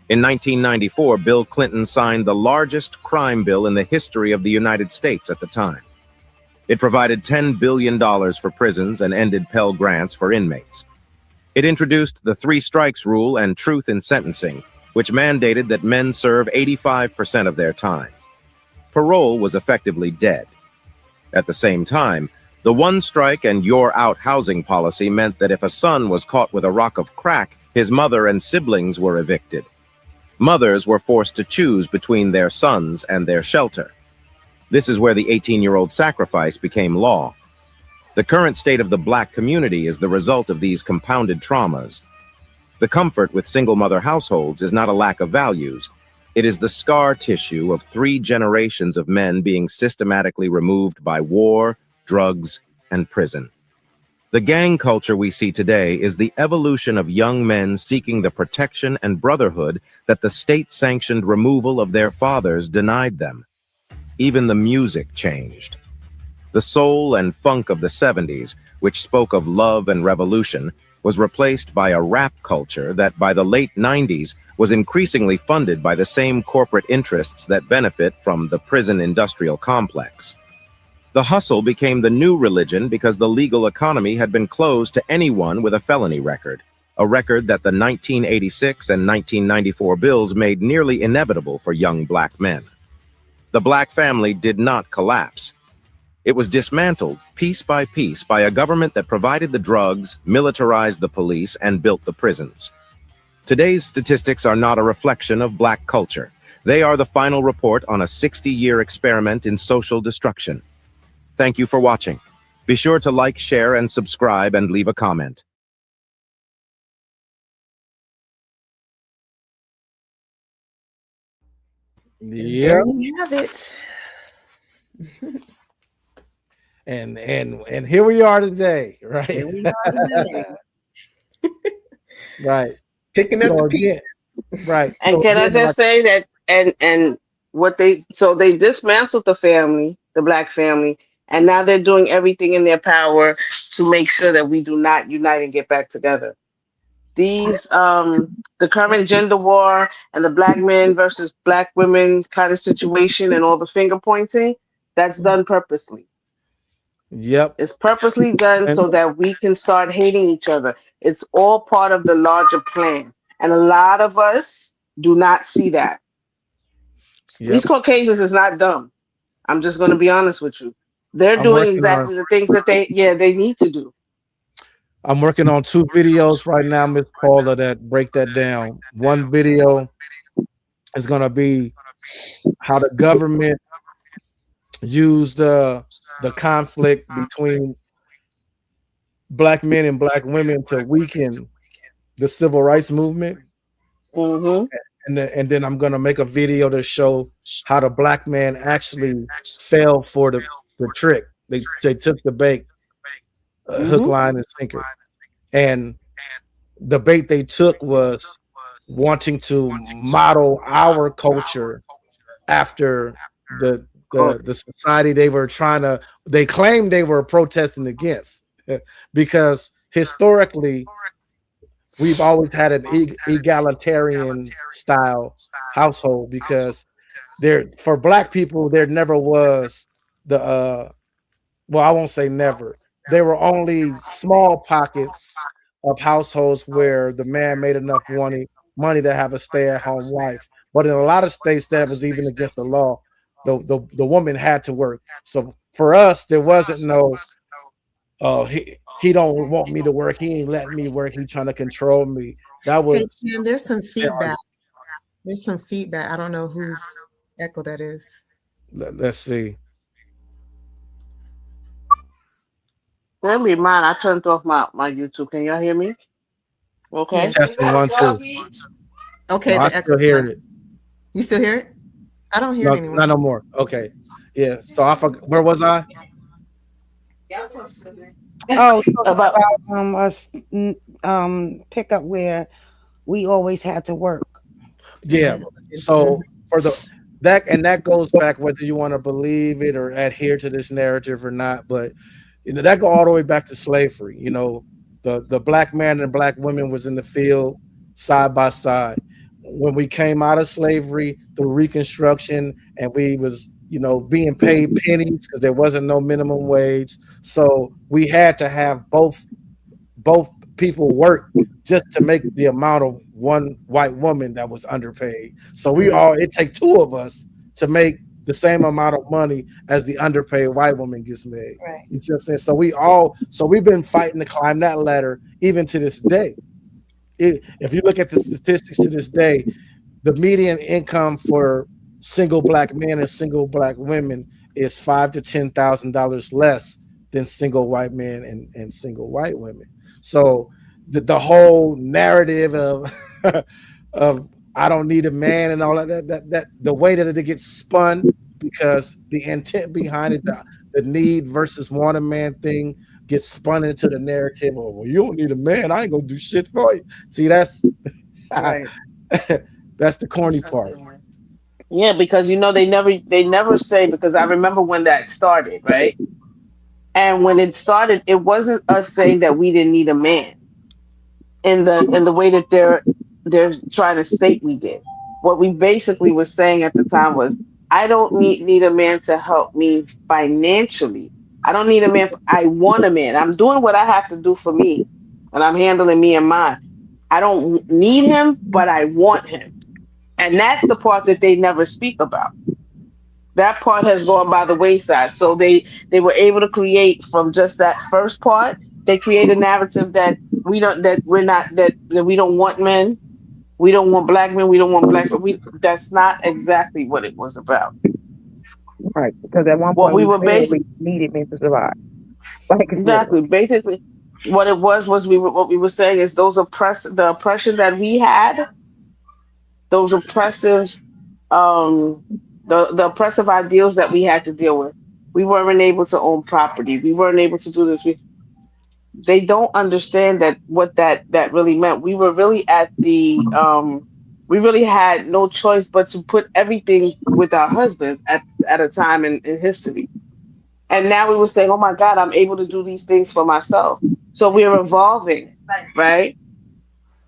In 1994, Bill Clinton signed the largest crime bill in the history of the United States at the time. It provided $10 billion for prisons and ended Pell Grants for inmates. It introduced the 3 strikes rule and truth in sentencing, which mandated that men serve 85% of their time. Parole was effectively dead. At the same time, the 1 strike and you're out housing policy meant that if a son was caught with a rock of crack, his mother and siblings were evicted. Mothers were forced to choose between their sons and their shelter. This is where the 18-year-old sacrifice became law. The current state of the black community is the result of these compounded traumas. The comfort with single-mother households is not a lack of values. It is the scar tissue of 3 generations of men being systematically removed by war, drugs, and prison. The gang culture we see today is the evolution of young men seeking the protection and brotherhood that the state-sanctioned removal of their fathers denied them. Even the music changed. The soul and funk of the 70s, which spoke of love and revolution, was replaced by a rap culture that by the late 90s was increasingly funded by the same corporate interests that benefit from the prison industrial complex. The hustle became the new religion because the legal economy had been closed to anyone with a felony record, a record that the 1986 and 1994 bills made nearly inevitable for young black men. The black family did not collapse. It was dismantled piece by piece by a government that provided the drugs, militarized the police, and built the prisons. Today's statistics are not a reflection of black culture. They are the final report on a 60-year experiment in social destruction. Thank you for watching. Be sure to like, share, and subscribe and leave a comment. Yeah. There you have it. And here we are today, right? Here we are today. Right. Picking up So the pieces. again, right. And So can I again, just say that and what they dismantled the family, the black family, and now they're doing everything in their power to make sure that we do not unite and get back together. These the current gender war and the black men versus black women kind of situation and all the finger pointing, that's done purposely. yep. It's purposely done And so that we can start hating each other. It's all part of the larger plan. And a lot of us do not see that. yep. These Caucasians is not dumb. I'm just going to be honest with you. They're I'm doing working on exactly the things that they need to do. I'm working on 2 videos right now, Miss Paula, that break that down. One video is gonna be how the government used the conflict between black men and black women to weaken the civil rights movement. Hmm. And then I'm gonna make a video to show how the black man actually fell for the trick. They took the bait, hook, Hmm. line, and sinker. And the bait they took was wanting to model our culture after the society they claimed they were protesting against, because historically we've always had an egalitarian style household, because there for black people there never was the well, I won't say never. There were only small pockets of households where the man made enough money to have a stay-at-home wife. But in a lot of states, that was even against the law. The woman had to work. So for us, there wasn't no, he don't want me to work. He ain't letting me work. He trying to control me. That Hey, was Tim, there's some their feedback. There's some feedback. I don't know whose echo that is. let's see. That'll be mine. I turned off my YouTube. Can y'all hear me? Yeah. Okay. Testing 1 2. Okay, No, I the echo. still hear it. You still hear it? I don't hear No, it anymore. not no more. Okay. Yeah. So I forgot, where was I? Oh, talking About about us pick up where we always had to work. Yeah. So for that goes back, whether you want to believe it or adhere to this narrative or not, but that go all the way back to slavery. The black man and black women was in the field side by side. When we came out of slavery through Reconstruction, and we was being paid pennies because there wasn't no minimum wage, so we had to have both people work just to make the amount of one white woman that was underpaid. So it take 2 of us to make the same amount of money as the underpaid white woman gets made. Right. You see what I'm saying? So we've been fighting to climb that ladder even to this day. If you look at the statistics to this day, the median income for single black men and single black women is $5,000 to $10,000 less than single white men and single white women. So the whole narrative of of I don't need a man and all that the way that it gets spun, because the intent behind it, the need versus want a man thing, get spun into the narrative of, well, you don't need a man. I ain't gonna do shit for you. See, that's Right. that's the corny part. Yeah, because they never say, because I remember when that started, right? And when it started, it wasn't us saying that we didn't need a man in the way that they're trying to state we did. What we basically were saying at the time was, I don't need a man to help me financially. I don't need a man. I want a man. I'm doing what I have to do for me, and I'm handling me and mine. I don't need him, but I want him, and that's the part that they never speak about. That part has gone by the wayside. So they were able to create from just that first part. They create a narrative that we're not that we don't want men, we don't want black men, we don't want black. We That's not exactly what it was about. Right. Because at one What point we we were said based we needed men to survive. Like I said. Exactly, basically what it was what we were saying is the oppression that we had, those oppressive um the oppressive ideals that we had to deal with. We weren't able to own property. We weren't able to do this. They don't understand that what that really meant. We were really at we really had no choice but to put everything with our husbands at a time in history. And now we were saying, oh my God, I'm able to do these things for myself. So we're evolving, right?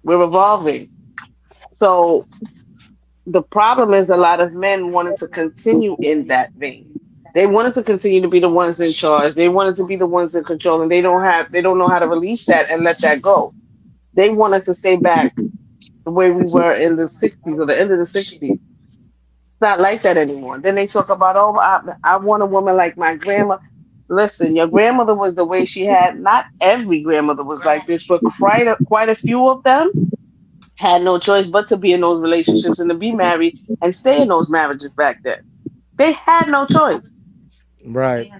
We're evolving. So the problem is a lot of men wanted to continue in that vein. They wanted to continue to be the ones in charge. They wanted to be the ones in control, and they don't know how to release that and let that go. They want us to stay back the way we were in the '60s or the end of the '60s. It's not like that anymore. Then they talk about, oh, I want a woman like my grandma. Listen, your grandmother was the way she had. Not every grandmother was like this, but quite a few of them had no choice but to be in those relationships and to be married and stay in those marriages back then. They had no choice Right.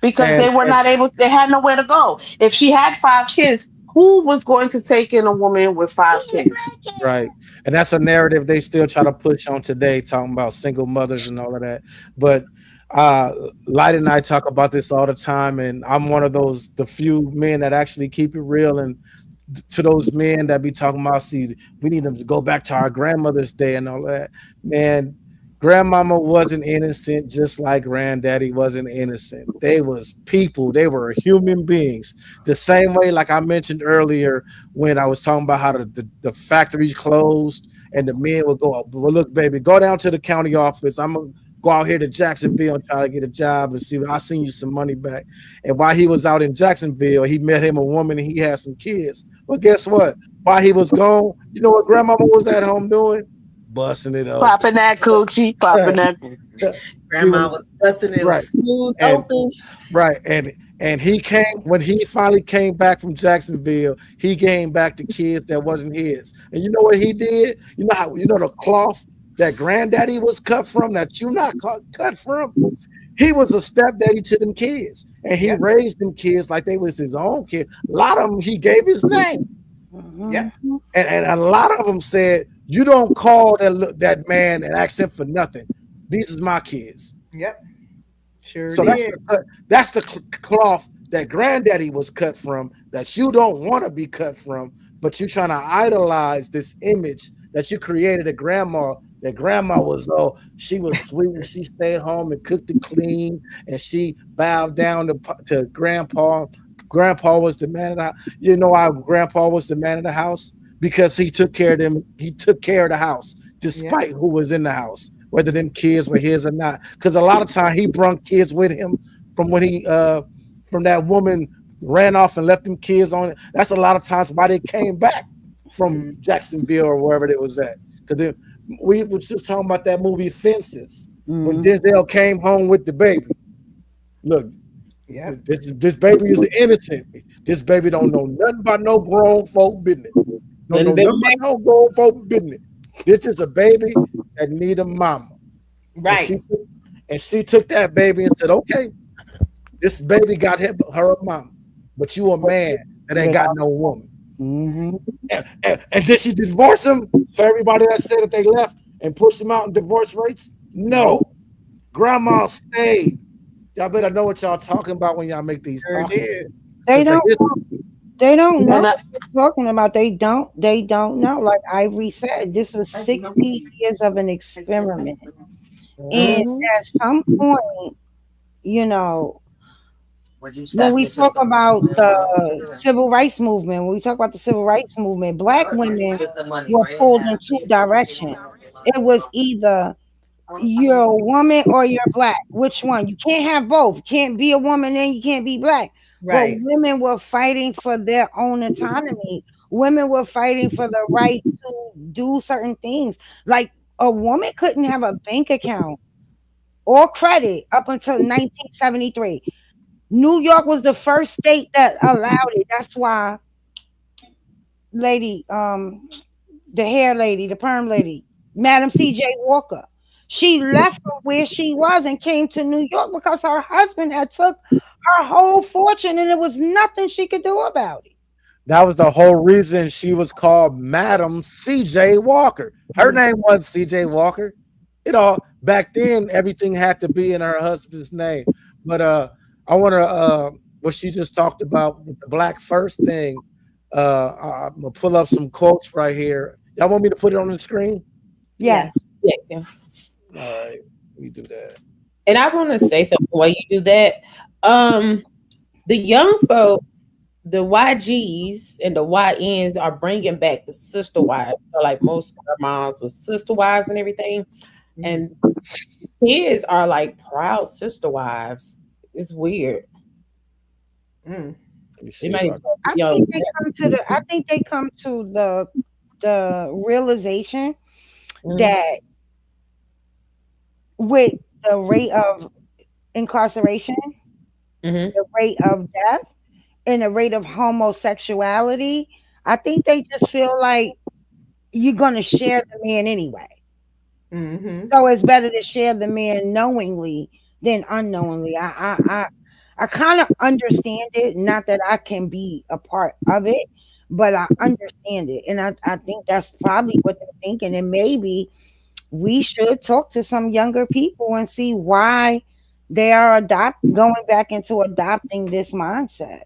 because And they were not able, they had nowhere to go. If she had 5 kids, who was going to take in a woman with 5 kids? right. And that's a narrative they still try to push on today, talking about single mothers and all of that. But uh Light and I talk about this all the time, and I'm one of the few men that actually keep it real. And to those men that be talking about, see, we need them to go back to our grandmother's day and all that. Man, grandmama wasn't innocent, just like granddaddy wasn't innocent. They was people. They were human beings. The same way, like I mentioned earlier, when I was talking about how the factories closed and the men would go, well, look, baby, go down to the county office. I'm gonna go out here to Jacksonville and try to get a job and see. I send you some money back. And while he was out in Jacksonville, he met him a woman and he had some kids. Well, guess what? While he was gone, you know what grandmama was at home doing? Busting it open. Popping that coochie, popping Right. that coochie. He Grandma was was busting it right. smooth And open. right. And he came when he finally came back from Jacksonville, he came back to kids that wasn't his. And you know what he did? You know how the cloth that granddaddy was cut from, that you not cut from? He was a stepdaddy to them kids. And he Yep. raised them kids like they was his own kid. A lot of them he gave his name. Yep. And a lot of them said, you don't call that man and ask him for nothing. These is my kids. Yep. Sure So did. that's the cloth that granddaddy was cut from, that you don't want to be cut from, but you're trying to idolize this image that you created of grandma. That grandma was, oh, she was sweet and she stayed home and cooked and cleaned and she bowed down to grandpa. Grandpa was the man of the house. You know why grandpa was the man of the house? Because he took care of them. He took care of the house Yeah. despite who was in the house, whether them kids were his or not. Because a lot of time he brought kids with him from when he from that woman ran off and left them kids on it. That's a lot of times why they came back from Jacksonville or wherever it was at. Because we were just talking about that movie Fences when Denzel came home with the baby. Look, Yeah. this baby is innocent. This baby don't know nothing about no grown folk business. Don't know nothing about no grown folk business. This is a baby that need a mama. Right. And she took that baby and said, okay, this baby got her a mama, but you a man that ain't got no woman. And did she divorce him for everybody that said that they left and pushed him out in divorce rates? No. Grandma stayed. Y'all better know what y'all talking about when y'all make these Sure topics. did. They Cause they don't just, they don't know And what they're talking about. They don't know. Like Ivory said, this was 60 years of an experiment. And Mhm. at some point, you know, when we talk about the civil rights movement, when we talk about the civil rights movement, black women were pulled in two directions. It was either you're a woman or you're black. Which one? You can't have both. You can't be a woman and you can't be black. But Right. women were fighting for their own autonomy. Women were fighting for the right to do certain things. Like a woman couldn't have a bank account or credit up until 1973. New York was the first state that allowed it. That's why lady, the hair lady, the perm lady, Madam C.J. Walker, she left from where she was and came to New York because her husband had took her whole fortune and there was nothing she could do about it. that was the whole reason she was called Madam C.J. Walker. Her name was C.J. Walker. Back then everything had to be in her husband's name. But I want to what she just talked about with the black first thing. I'm gonna pull up some quotes right here. Y'all want me to put it on the screen? Yeah. Yes. Yeah, yeah. All right, we do that. And I want to say something while you do that. Um, the young folks, the YGs and the YNs are bringing back the sister wives. So like most of our moms was sister wives and everything, Mm. and kids are like proud sister wives. It's weird. Mm. Let me They see if might I. even be I young. think they come to the I think they come to the realization Mhm. that with the rate of incarceration, Mhm. the rate of death, and the rate of homosexuality, I think they just feel like you're gonna share the man anyway. Mm-hmm. So it's better to share the man knowingly than unknowingly. I kind of understand it. Not that I can be a part of it, but I understand it, and I think that's probably what they're thinking. And maybe we should talk to some younger people and see why they are going back into adopting this mindset.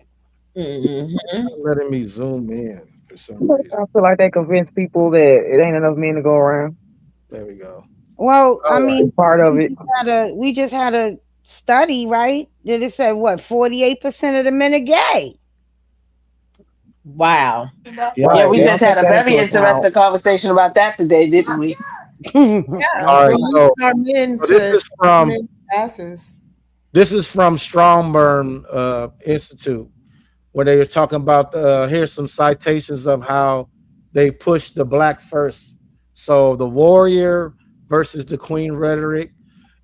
Mhm. Not letting me zoom in for some reason. I feel like they convince people that it ain't enough men to go around. There we go. Well, I All right. mean, It's part of it. we just had a study, right? That it said what 48% of the men are gay. Wow. Yeah. yeah, Right. we They just don't had take a that very into account. interesting conversation about that today, didn't we? Yeah. All We're right. losing So, our men so this to is from men's asses. Strongburn Institute, where they were talking about. Here's some citations of how they pushed the black first. So the warrior versus the queen rhetoric,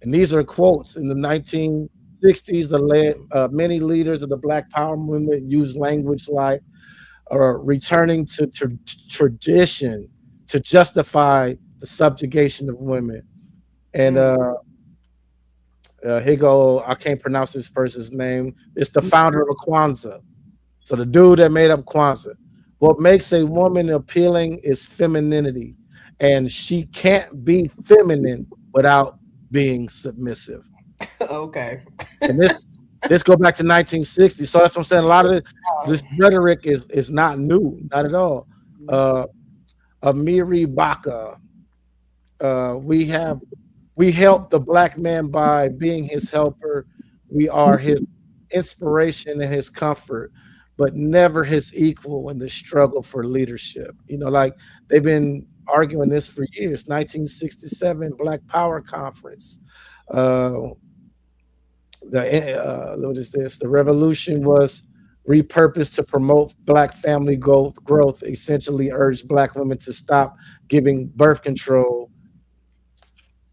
and these are quotes in the 1960s. Many leaders of the Black Power movement used language like returning to tradition to justify the subjugation of women. And Mm. here go, I can't pronounce this person's name. It's the founder of Kwanzaa. So the dude that made up Kwanzaa. What makes a woman appealing is femininity, and she can't be feminine without being submissive. Okay. And this go back to 1960. So that's what I'm saying. A lot of this rhetoric is not new, not at all. Uh, Amiri Baka, we help the black man by being his helper. We are his inspiration and his comfort, but never his equal in the struggle for leadership. Like they've been arguing this for years. 1967 Black Power Conference. Uh, what is this? The revolution was repurposed to promote black family growth, essentially urged black women to stop giving birth control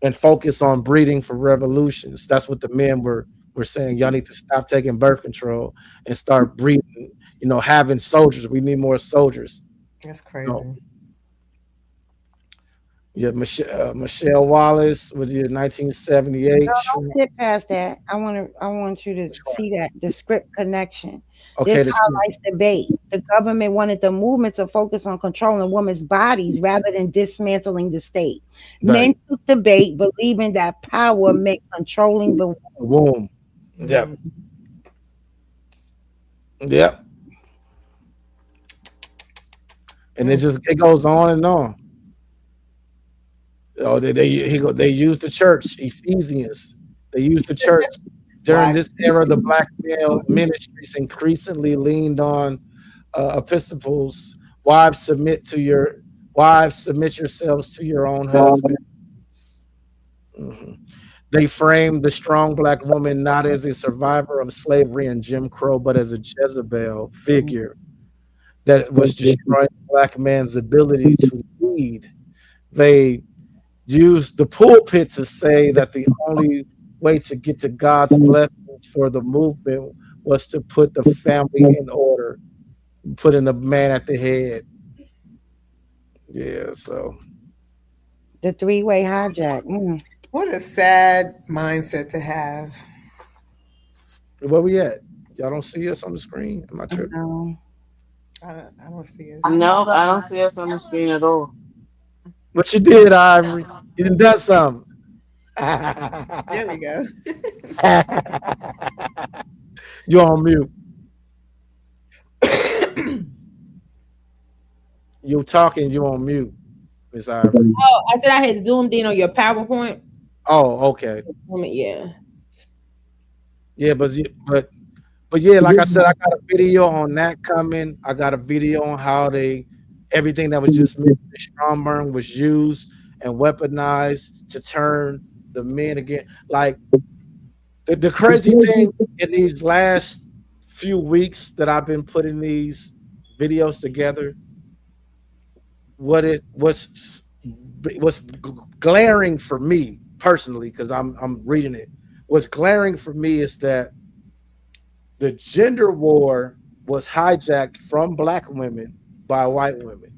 and focus on breeding for revolutions. That's what the men were saying. Y'all need to stop taking birth control and start breeding, having soldiers. We need more soldiers. That's No. crazy. Yeah, Michelle Wallace was in No, 1978. don't skip past that. I want you to see that the script connection. Okay, This this highlights debate. The government wanted the movement to focus on controlling women's bodies rather than dismantling the state. right. Men took the bait, believing that power meant controlling the The womb. Yep. Yep. And it goes on and on. Oh, they use the church, Ephesians. They use the church during this Wives. era. The black male ministries increasingly leaned on epistles. Wives submit yourselves to your own husband. Mhm. They framed the strong black woman not as a survivor of slavery and Jim Crow, but as a Jezebel figure that was destroying the black man's ability to lead. They used the pulpit to say that the only way to get to God's blessings for the movement was to put the family in order, putting the man at the head. Yeah, so The three-way hijack. What a sad mindset to have. where we at? Y'all don't see us on the screen? Am I tripping? No. I don't see us. No, I don't see us on the screen at all. What you did, Ivory? You done something. There we go. You on mute. You talking, you on mute, Miss Ivory. Oh, I said I had zoomed in on your PowerPoint. Oh, okay. Yeah. Yeah, but yeah, like I said, I got a video on that coming. I got a video on how everything that was just mentioned in Stromberg was used and weaponized to turn the men again. Like the crazy thing in these last few weeks that I've been putting these videos together, what it was glaring for me personally, because I'm reading it. What's glaring for me is that the gender war was hijacked from black women by white women.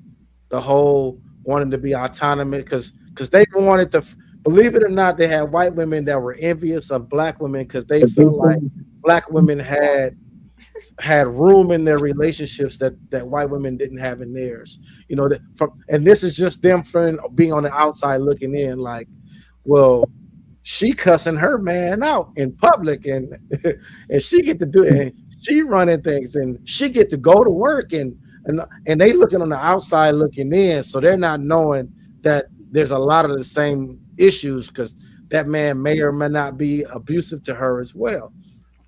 The whole wanting to be autonomous because they wanted to, believe it or not, they had white women that were envious of black women because they felt like black women had room in their relationships that white women didn't have in theirs. You know, and this is just them from being on the outside looking in, like, well, she cussing her man out in public, and and she get to do it, and she running things, and she get to go to work, and they looking on the outside looking in, so they're not knowing that there's a lot of the same issues because that man may or may not be abusive to her as well.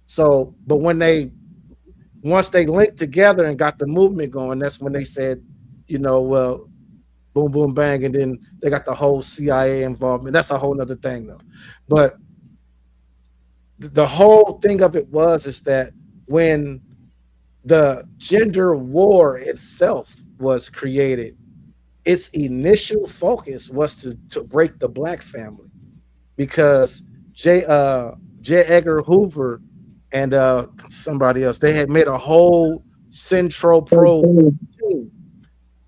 So, but once they linked together and got the movement going, that's when they said, you know, well, boom, boom, bang, and then they got the whole CIA involvement. That's a whole nother thing, though. But the whole thing of it is that when the gender war itself was created, its initial focus was to break the black family because J. Edgar Hoover and somebody else, they had made a whole Centro Pro team,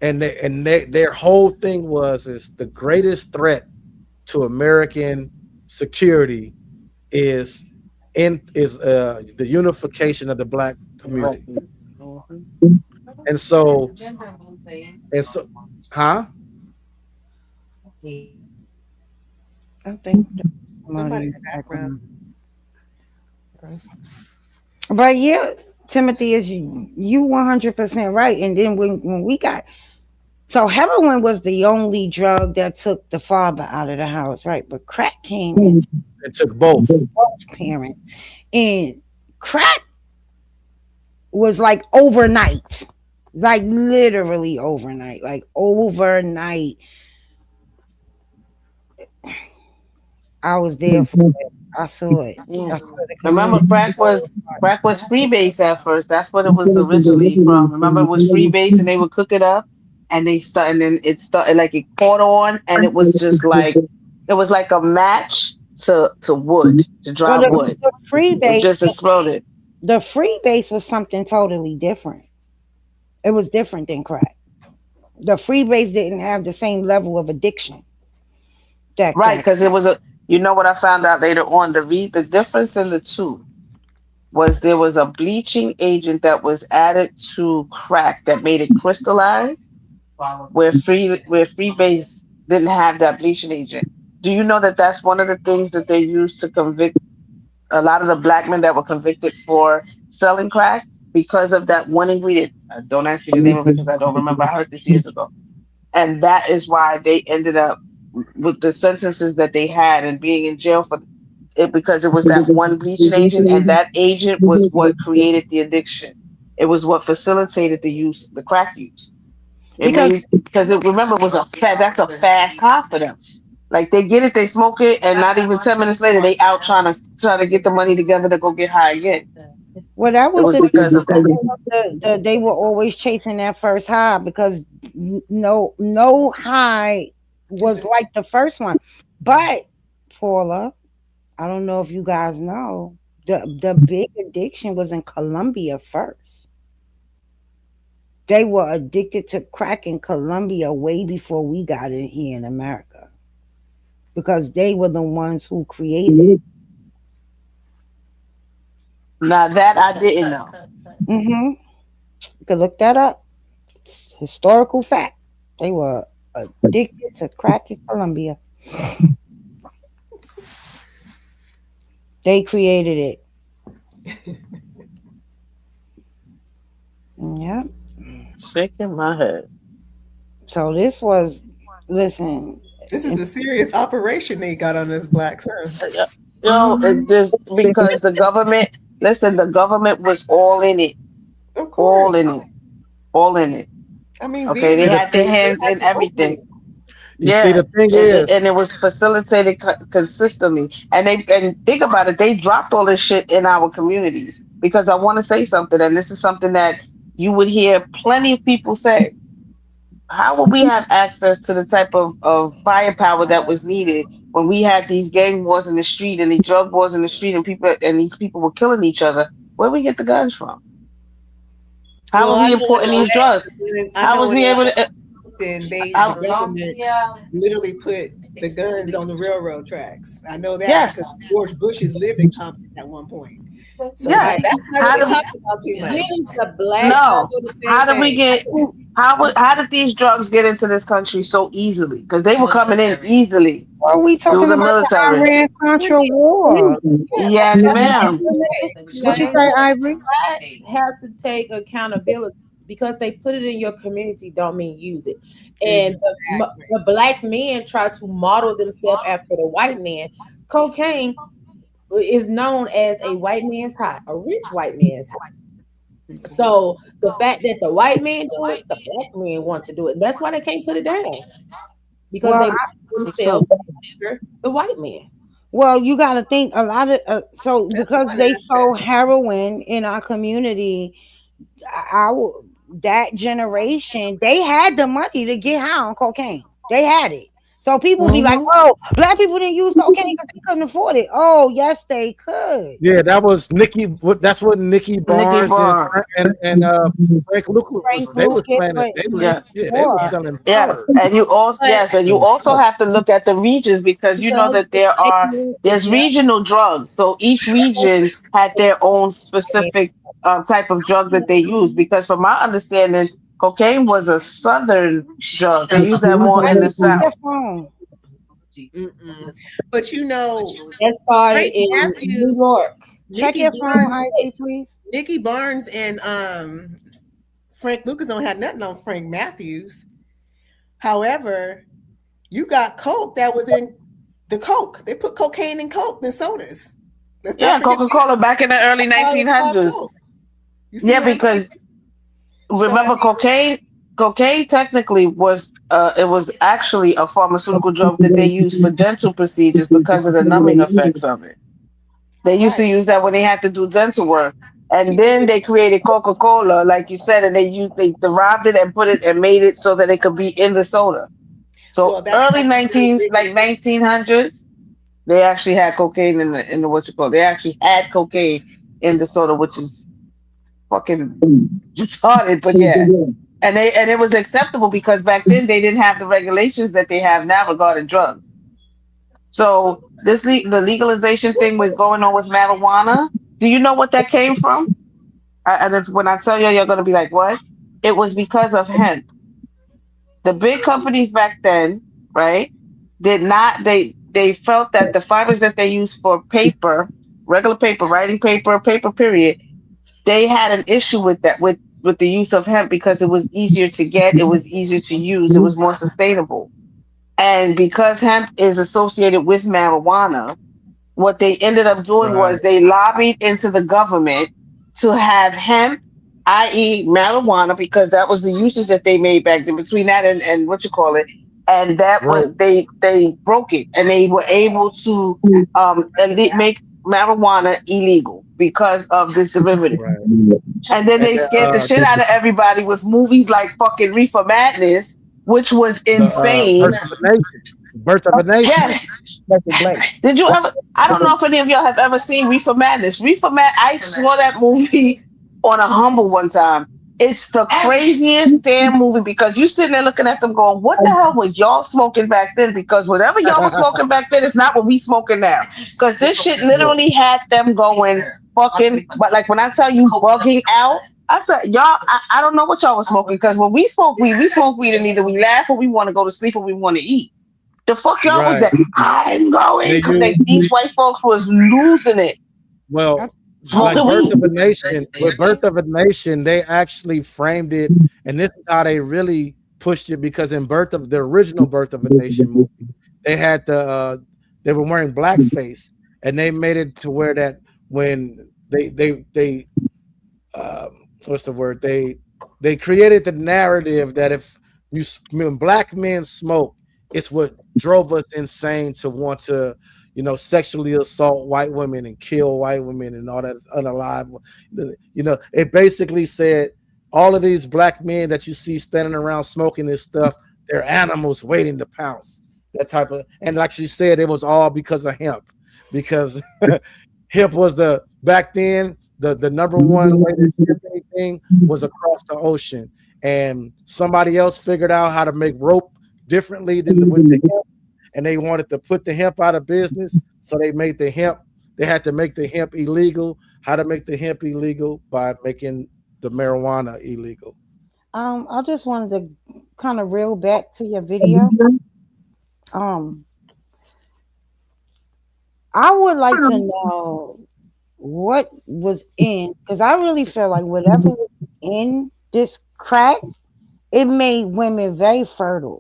and their whole thing is the greatest threat to American security is the unification of the black community. And so, huh? I think Somebody's background. but yeah, Timothy, is you 100% right. And then when we got, so heroin was the only drug that took the father out of the house, right? But crack came in It took both. both parents, and crack was like overnight, like literally overnight, like overnight. I was there for it. I saw it. I saw the Remember, community. crack was freebase at first. That's what it was originally from. Remember, it was freebase, and they would cook it up, and and then it started like it caught on, and it was just like it was like a match to wood, to Well, dry wood. the free It base, just exploded. the free base was something totally different. It was different than crack. The free base didn't have the same level of addiction that Right, crack. because it was a. You know what I found out later on? The difference in the two was there was a bleaching agent that was added to crack that made it crystallize, where freebase didn't have that bleaching agent. Do you know that that's one of the things that they used to convict a lot of the black men that were convicted for selling crack because of that one ingredient. Don't ask me the name of it because I don't remember. I heard this years ago, and that is why they ended up with the sentences that they had and being in jail for it because it was that one bleaching agent, and that agent was what created the addiction. It was what facilitated the use, the crack use. It because made because it, remember, it was a that's a fast high for them. Like they get it, they smoke it, and not even 10 minutes later, they out trying to get the money together to go get high again. well, that It was was the thing. because of that. They were always chasing that first high because no high Is was this like the first one. But Paula, I don't know if you guys know, the big addiction was in Colombia first. They were addicted to crack in Colombia way before we got it here in America because they were the ones who created it. Now that I didn't know. Hmm. You can look that up. Historical fact. They were addicted to crack in Colombia. They created it. Yeah. Shaking my head. So this was, listen. this is a serious operation they got on this black son. Yo, it Mhm. just because the government. Listen, the government was all in it, Of all course. in it, all in it. I mean, Okay, they See, Vietnam, had their they hands had in to open everything. it. you see, Yeah, the thing is, and it was facilitated consistently. And think about it, they dropped all this shit in our communities because I want to say something, and this is something that you would hear plenty of people say. How would we have access to the type of firepower that was needed when we had these gang wars in the street and the drug wars in the street and people and these people were killing each other? Where we get the guns from? How Well, are I we know in importing these drugs? I How know was in we able to? Compton, the How, government literally put the guns on the railroad tracks. I know that yes, because George Bush's lived in Compton at one point. So yes. that Right. That's that's not How really do talked about too much. really the black. It's no? also the How same did we thing. get? How did these drugs get into this country so easily? Because they were coming in easily What are we through talking the about? The military. Iran Contra war. Yeah, Yes, ma'am. What you Like say, Ivory? blacks have to take accountability because they put it in your community don't mean use it. And exactly. the black men try to model themselves after the white man. Cocaine is known as a white man's high, a rich white man's high. So the fact that the white man do it, the black men want to do it. And that's why they can't put it down because Well, they model It's true. themselves after the white man. well, you got to think a lot of so That's because one they aspect. sold heroin in our community, our that generation they had the money to get high on cocaine. They had it. So people be like, Hmm. "Oh, black people didn't use cocaine because they couldn't afford it." Oh, yes, they could. yeah, that was Nikki. That's what Nikki Nicky Barnes and Barr. Frank Lucas was. Frank They was Lucas, playing it. but They was Yes. yeah. They was more. selling Yes, hard. But and you also have to look at the regions because you know Because that the black man is there's never regional drugs. So each region had their own specific type of drug that they use. Because from my understanding, cocaine was a southern drug. They use that more in the Ivy, check south. your phone. mm-mm. But you know, that started Frank in New Matthews, York. Check Nikki your phone, Barnes, Ivy, please. Nikki Barnes, and Frank Lucas don't have nothing on Frank Matthews. However, you got Coke that was in the Coke. They put cocaine in Coke and sodas. Let's not Yeah, forget Coca that. Cola back in the early That's why it was called 1900s. Coke. You see Yeah, what I mean? because So I remember cocaine technically was it was actually a pharmaceutical drug that they used for dental procedures because of the numbing effects of it. They used to right, use that when they had to do dental work. And keep it then in. they created Coca-Cola, like you said, and they derived it and put it and made it so that it could be in the soda. So Well, that early had to do with 19s, like 1900s, they actually had cocaine in the what you call. They actually had cocaine in the soda, which is fucking retarded, but yeah. And it was acceptable because back then they didn't have the regulations that they have now regarding drugs. So the legalization thing was going on with marijuana. Do you know what that came from? And it's, when I tell you, you're gonna be like, "What?" It was because of hemp. The big companies back then, right, did not. They felt that the fibers that they used for paper regular paper, writing paper, paper period, they had an issue with that with the use of hemp because it was easier to get, it was easier to use, it was more sustainable. And because hemp is associated with marijuana, what they ended up doing Right. was they lobbied into the government to have hemp, i.e., marijuana, because that was the uses that they made back then between that and what you call it. And that Right. was they broke it and they were able to make marijuana illegal because of this derivative. Right. And then And they scared the shit out of everybody with movies like fucking Reefer Madness, which was the Birth insane. of a Nation. Birth of a Nation. Yes. Black Black. Did you ever? I don't know if any of y'all have ever seen Reefer Madness. I saw that movie on a humble one time. It's the craziest damn movie because you sitting there looking at them going, "What the hell was y'all smoking back then?" Because whatever y'all was smoking back then is not what we smoking now. Because this shit Yeah. literally had them going fucking. But like when I tell you bugging out, I said, y'all, I don't know what y'all was smoking because when we smoke weed and either we laugh or we want to go to sleep or we want to eat. The fuck y'all was Right. that? I'm And going. then you, These white folks was losing it. well, like Smoking Birth weed. of a Nation, with Birth of a Nation, they actually framed it, and this is how they really pushed it because in Birth of the original Birth of a Nation movie, they had they were wearing blackface, and they made it to where that when they what's the word, they created the narrative that if when black men smoke, it's what drove us insane to want to sexually assault white women and kill white women and all that unalive. It basically said all of these black men that you see standing around smoking this stuff, they're animals waiting to pounce. That type of, and like she said, it was all because of hemp, because hemp was the back then the number one way to ship anything was across the ocean, and somebody else figured out how to make rope differently than with the hemp, and they wanted to put the hemp out of business, so they made the hemp. They had to make the hemp illegal. How to make the hemp illegal? By making the marijuana illegal. I just wanted to kind of reel back to your video. Um, I would like to know what was in, because I really feel like whatever was in this crack, it made women very fertile.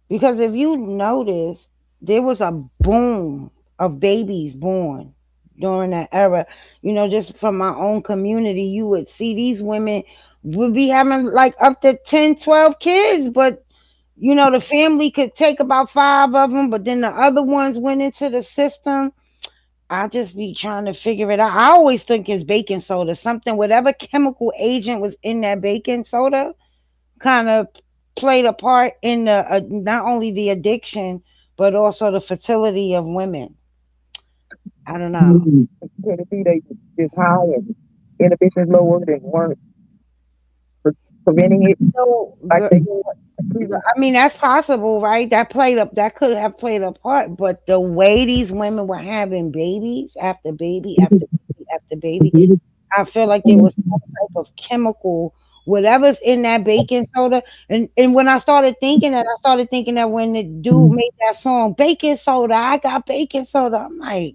Because if you notice, there was a boom of babies born during that era. Just from my own community, you would see these women would be having like up to 10, 12 kids, but the family could take about five of them, but then the other ones went into the system. I just be trying to figure it out. I always think it's baking soda, something, whatever chemical agent was in that baking soda kind of played a part in the not only the addiction but also the fertility of women. I don't know. Tennessee, they just high and inhibitions lowered and weren't preventing it So, like they I mean, that's possible, right? That could have played a part, but the way these women were having babies after baby after baby after baby, I feel like there was some type of chemical, whatever's in that baking soda. And when I started thinking that when the dude made that song, Baking Soda, I got baking soda. I'm like,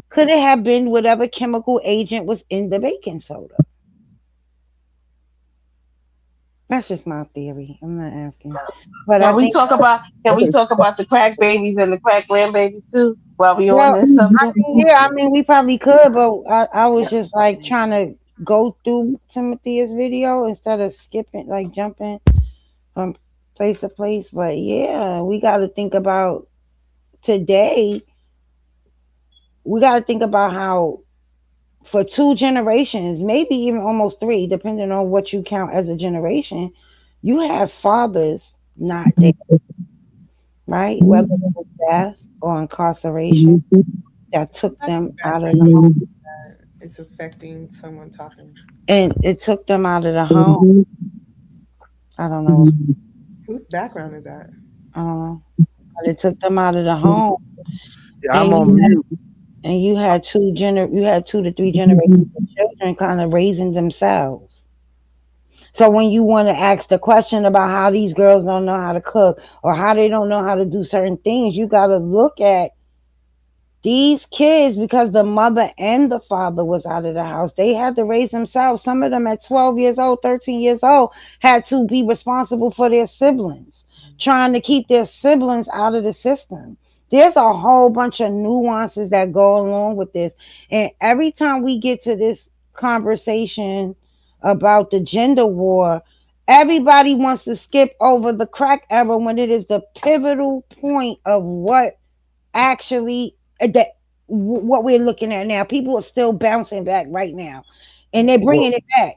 could it have been whatever chemical agent was in the baking soda? That's just my theory. I'm not asking. But I Can we think, talk about the crack babies and the crack grandbabies too while we on well, this subject? yeah, I mean, we probably could, but I was just like trying to go through Timotheus' video instead of skipping, like jumping from place to place. But yeah, we got to think about today. We got to think about how for two generations, maybe even almost three, depending on what you count as a generation, you have fathers not there, right? Whether it was death or incarceration that took How does them that out of the home. mean that it's affecting someone talking? And it took them out of the home. I don't know. Whose background is that? I don't know. But it took them out of the home, Yeah, and I'm on you had, mute. and you had 2 to 3 generations of children kind of raising themselves. So when you want to ask the question about how these girls don't know how to cook or how they don't know how to do certain things, you got to look at These kids, because the mother and the father was out of the house, they had to raise themselves. Some of them at 12 years old, 13 years old, had to be responsible for their siblings, trying to keep their siblings out of the system. There's a whole bunch of nuances that go along with this. And every time we get to this conversation about the gender war, everybody wants to skip over the crack era when it is the pivotal point of what actually what we're looking at now. People are still bouncing back right now, and they're Well, bringing it back.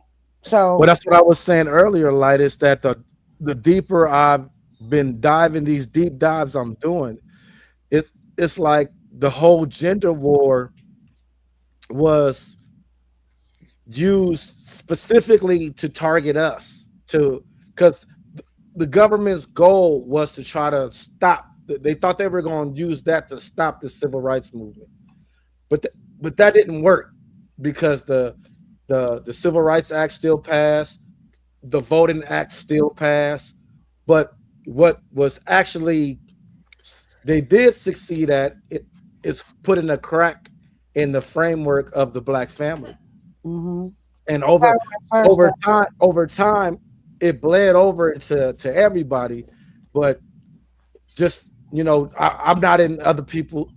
well, So, that's what I was saying earlier, Light, is that the deeper I've been diving these deep dives I'm doing, it it's like the whole gender war was used specifically to target us to because the government's goal was to try to stop. They thought they were going to use that to stop the civil rights movement, but but that didn't work because the Civil Rights Act still passed, the Voting Act still passed, but what was actually they did succeed at it is putting a crack in the framework of the black family, mhm. and First, over time it bled over to everybody, but just I'm not in other people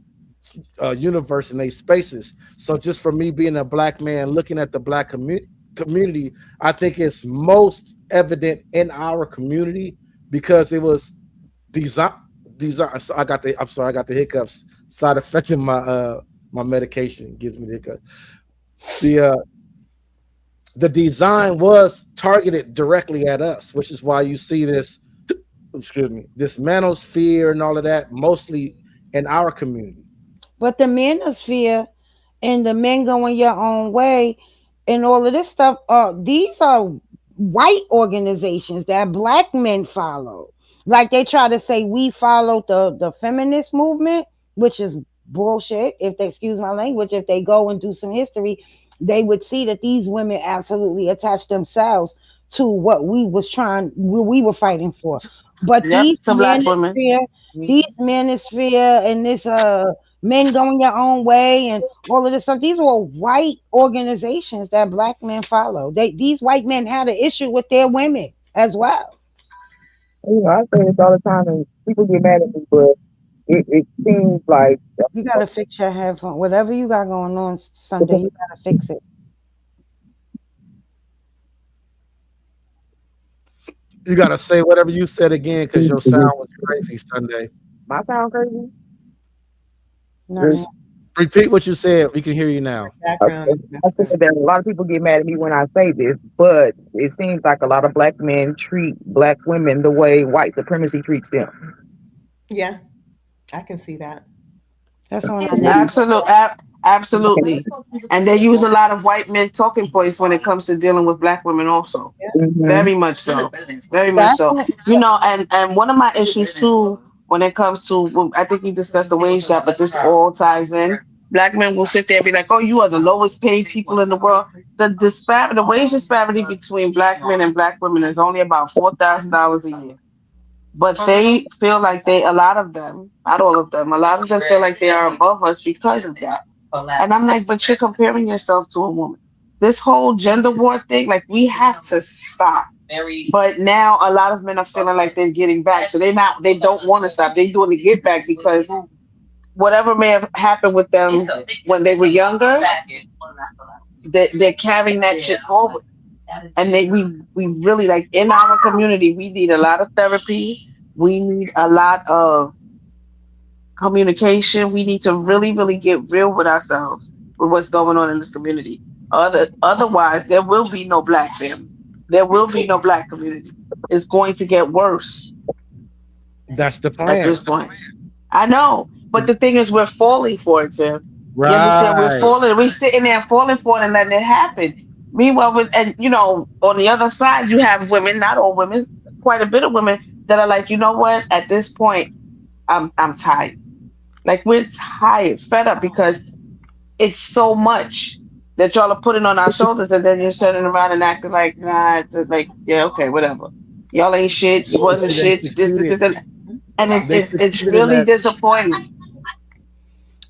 universe in these spaces. So just for me being a black man looking at the black community, I think it's most evident in our community because it was design design. So I'm sorry, I got the hiccups. Side effecting my medication gives me the hiccups. The design was targeted directly at us, which is why you see this, excuse me, this manosphere and all of that mostly in our community. but the manosphere and the men going your own way and all of this stuff, these are white organizations that black men follow. Like they try to say we followed the feminist movement, which is bullshit. If they excuse my language, if they go and do some history, they would see that these women absolutely attached themselves to what we were fighting for. But Yep, some black women. these manosphere and this men going your own way and all of this stuff. These were white organizations that black men follow. These white men had an issue with their women as well. I say this all the time, and people get mad at me, but it seems like You gotta fix your headphone. Whatever you got going on Sunday, you gotta fix it. You gotta say whatever you said again because your sound was crazy Sunday. my sound crazy. No, no. Repeat what you said. We can hear you now. Background. Okay. I said that a lot of people get mad at me when I say this, but it seems like a lot of black men treat black women the way white supremacy treats them. Yeah, I can see that. That's on our next. Absolutely, absolutely. And they use a lot of white men talking points when it comes to dealing with black women also. Mm-hmm. Very much so. Very much That's so. And one of my issues too, when it comes to, well, I think we discussed the wage gap, but this all ties in. Black men will sit there and be like, "Oh, you are the lowest paid people in the world." The wage disparity between black men and black women is only about $4,000 a year. But they feel like a lot of them, not all of them, a lot of them feel like they are above us because of that. And I'm like, but you're comparing yourself to a woman. This whole gender war thing, like we have to stop. But now a lot of men are feeling like they're getting back. So they don't want to stop. They're doing the get back because whatever may have happened with them when they were younger, they're carrying that shit forward. And we really like in our community, we need a lot of therapy. We need a lot of communication. We need to really, really get real with ourselves with what's going on in this community. Otherwise, there will be no black family. There will be no black community. It's going to get worse That's the at plan. this point. I know, but the thing is, we're falling for it, Tim. You understand? We're Right. falling. We're sitting there falling for it and letting it happen. Meanwhile, on the other side, you have women, not all women, quite a bit of women that are like, you know what? At this point, I'm tired. Like we're tired, fed up because it's so much that y'all are putting on our shoulders, and then you're turning around and acting like, nah, like yeah, okay, whatever. Y'all ain't shit. You You wasn't see, they shit. This, succeeded. and They it's succeeded in really that. disappointing.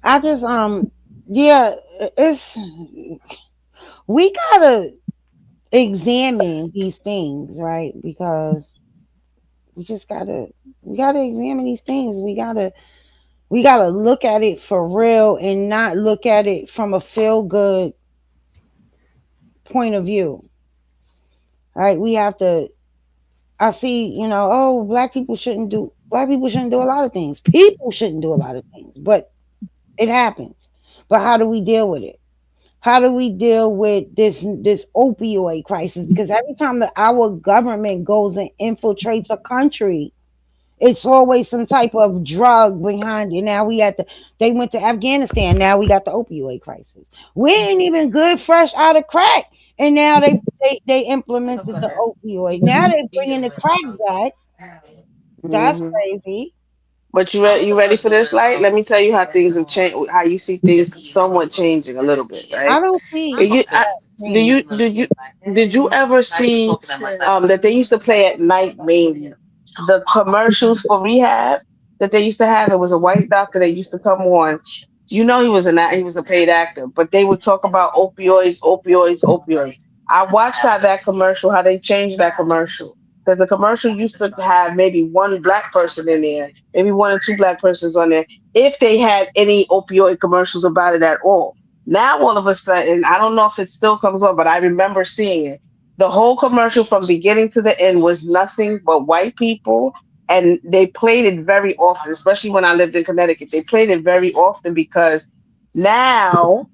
I just yeah, it's we gotta examine these things, right? Because we just gotta examine these things. We gotta look at it for real and not look at it from a feel good point of view. Right? We have to I see, oh, black people shouldn't do a lot of things. People shouldn't do a lot of things, but it happens. But how do we deal with it? How do we deal with this opioid crisis? Because every time that our government goes and infiltrates a country, it's always some type of drug behind it. Now they went to Afghanistan. Now we got the opioid crisis. We ain't even good fresh out of crack, and now they implemented the opioid. Now they bringing the crack back. That's Hmm. crazy. But you ready for this, light? Let me tell you how things have changed. How you see things somewhat changing a little bit, I right? don't see You, I, that do change. you did you ever see that they used to play at night mainly the commercials for rehab that they used to have? There was a white doctor that used to come on. You know he was a paid actor, but they would talk about opioids, opioids, opioids. I watched how that commercial, how they changed that commercial. Because the commercial used to have maybe one black person in there, maybe one or two black persons on there, if they had any opioid commercials about it at all. Now all of a sudden, I don't know if it still comes on, but I remember seeing it. The whole commercial from beginning to the end was nothing but white people, and they played it very often, especially when I lived in Connecticut. They played it very often because now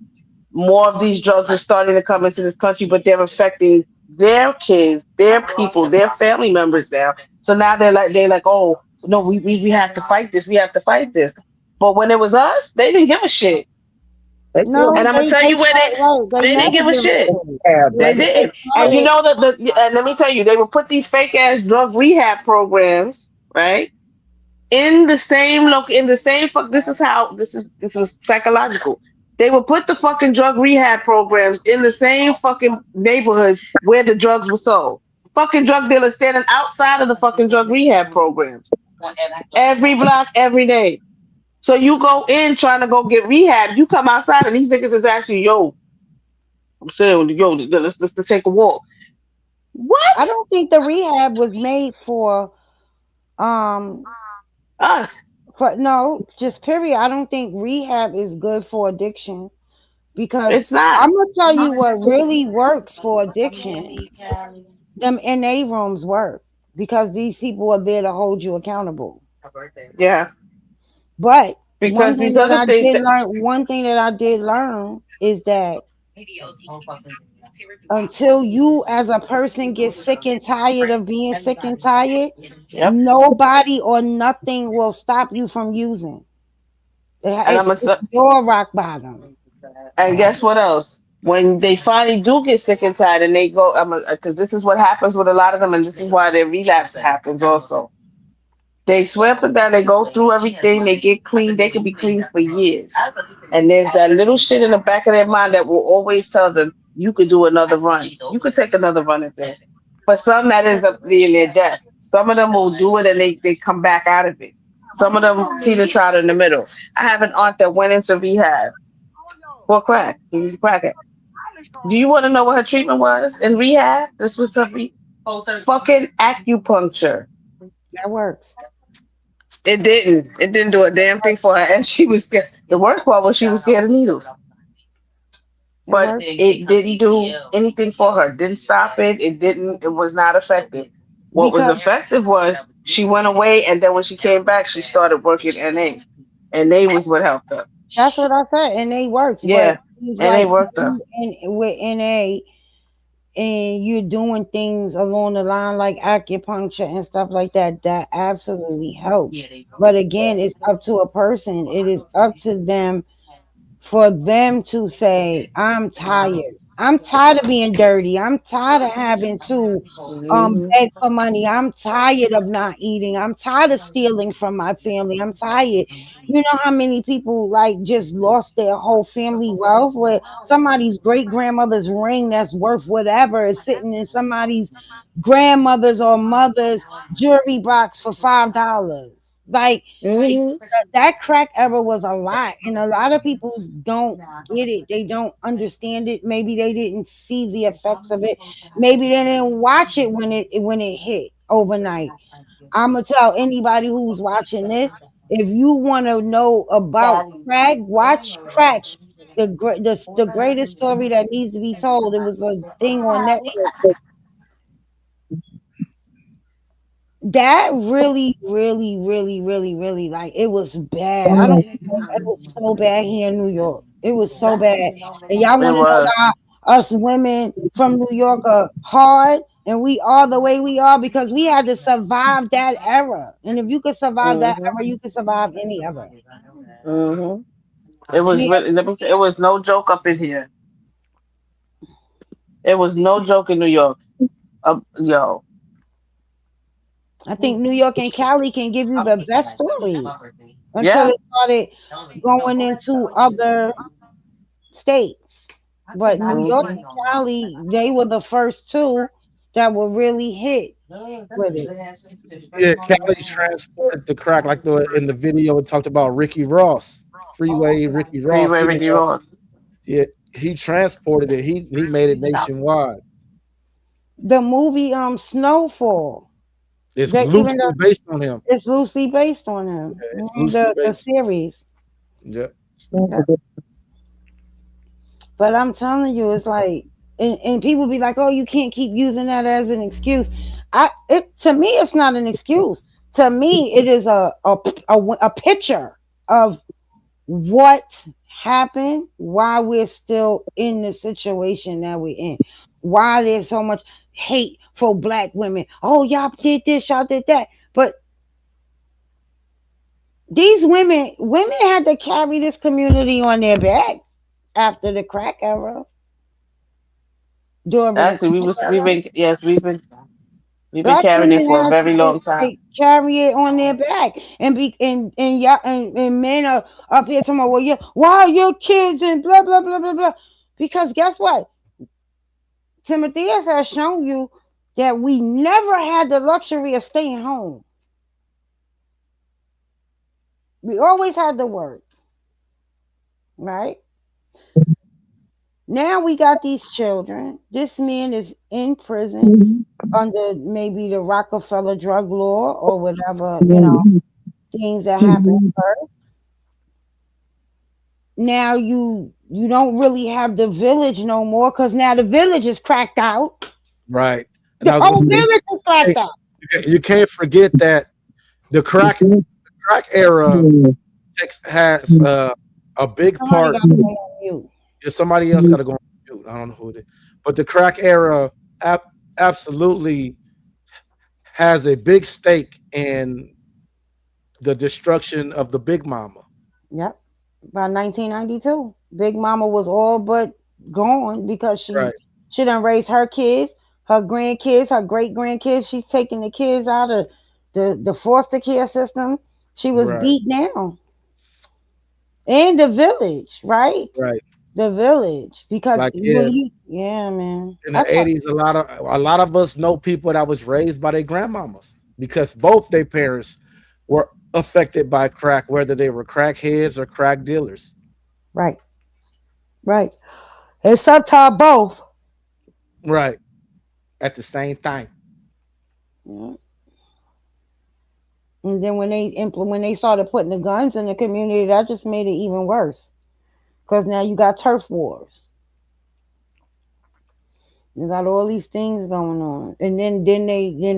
more of these drugs are starting to come into this country, but they're affecting their kids, their people, their family members now. So now they're like, oh no, we have to fight this. We have to fight this. But when it was us, they didn't give a shit. They still No, And I'm gonna tell they you where start right. They they didn't never give a give a shit. shit. have They right. They didn't. And you started. know and let me tell you, they would put these fake ass drug rehab programs, right? In the same fuck this is how this was psychological. They would put the fucking drug rehab programs in the same fucking neighborhoods where the drugs were sold. Fucking drug dealers standing outside of the fucking drug rehab programs. Every block, every day. So you go in trying to go get rehab, you come outside and these niggas is actually, yo, I'm saying, yo, let's take a walk. I What? don't think the rehab was made um Us. for no, just period. I don't think rehab is good for addiction because It's not. I'm gonna tell you what really works for addiction. Them NA rooms work because these people are there to hold you accountable. Yeah. But Because these other things that one thing that I did learn is that until you as a person get sick and tired of being sick and tired, yep. nobody or nothing will stop you from using. And I'm It's gonna your rock bottom. And guess what else? When they finally do get sick and tired, and they go, because this is what happens with a lot of them, and this is why their relapse happens also. They swear up and down, they go through everything, they get clean, they can be clean for years. And there's that little shit in the back of their mind that will always tell them, you could do another run. You could take another run at this. For some, that ends up being their death. Some of them will do it and they come back out of it. Some of them teeter-totter in the middle. I have an aunt that went into rehab for crack. He was a crackhead. Do you want to know what her treatment was in rehab? This was her fucking acupuncture. That works. It didn't. It didn't do a damn thing for her, and she was scared. The worst part was she was scared of needles, It but works. it didn't do anything for her. Didn't stop it. It didn't. It was not effective. What was Because effective was she went away, and then when she came back, she started working NA. NA was what helped her. that's what I said, and they works. But Yeah, it's NA like worked her. you with NA and you're doing things along the line like acupuncture and stuff like that, that absolutely helps. But again, it's up to a person. It is up to them for them to say, I'm tired. I'm tired of being dirty. I'm tired of having to Hmm. beg for money. I'm tired of not eating. I'm tired of stealing from my family. I'm tired. You know how many people like just lost their whole family wealth where somebody's great grandmother's ring that's worth whatever is sitting in somebody's grandmother's or mother's jewelry box for $5. Like Mhm. that crack era was a lot, and a lot of people don't get it. They don't understand it. Maybe they didn't see the effects of it. Maybe they didn't watch it when it hit overnight. I'm gonna tell anybody who's watching this, if you want to know about crack, watch Crack. The greatest story that needs to be told. It was a thing on Netflix that really, really, really, really, really, like, it was bad. I don't know. It was so bad here in New York. It was so bad. And y'all It want to know was. why us women from New York are hard and we are the way we are because we had to survive that era. And if you could survive that Hmm. era, you could survive any era. Hmm. It was Yeah, really. It was no joke up in here. It was no joke in New York. Yo. I think New York and Cali can give you the best stories until Yeah. it started going into other states. But New York Hmm. and Cali, they were the first two that were really hit with it. Yeah, Cali transported the crack like the in the video. It talked about Ricky Ross, Freeway Ricky Ross. Freeway Ricky Ross. Yeah, he transported it. He made it nationwide. The movie Snowfall, It's they even loosely though based on him. it's loosely based on him, Yeah, it's loosely the based. series. Yeah, Yeah. But I'm telling you, it's like, and people be like, "Oh, you can't keep using that as an excuse." To me, it's not an excuse. To me, it is a picture of what happened, why we're still in the situation that we're in, why there's so much hate for black women. Oh, y'all did this, y'all did that. But these women had to carry this community on their back after the crack era, during the Actually, crack we've era. been yes, we've been Black carrying it women for a had very to long time. like, carry it on their back, and y'all and men are up here talking about, well, yeah, why are your kids and blah blah blah blah blah. Because guess what? Timotheus has shown you that we never had the luxury of staying home. We always had to work, right? Now we got these children. This man is in prison under maybe the Rockefeller drug law or whatever, things that happen first. Now you don't really have the village no more because now the village is cracked out. right. And The I was gonna whole say, village is cracked out. you can't forget that the crack era has a big Somebody part. got to go on mute. If somebody else got to go on mute, I don't know who it is, but the crack era ab- absolutely has a big stake in the destruction of the big mama. Yep. By 1992, Big Mama was all but gone because Right, she done raised her kids, her grandkids, her great grandkids. She's taking the kids out of the foster care system. She was right, beat down. And the village, right? right. The village. Because Like when yeah, you, yeah, man. in I the thought, '80s, a lot of us know people that was raised by their grandmamas because both their parents were affected by crack, whether they were crackheads or crack dealers. right, right. It's sometimes both. Right, at the same time. Yeah. And then when they started putting the guns in the community, that just made it even worse. Because now you got turf wars. You got all these things going on. And then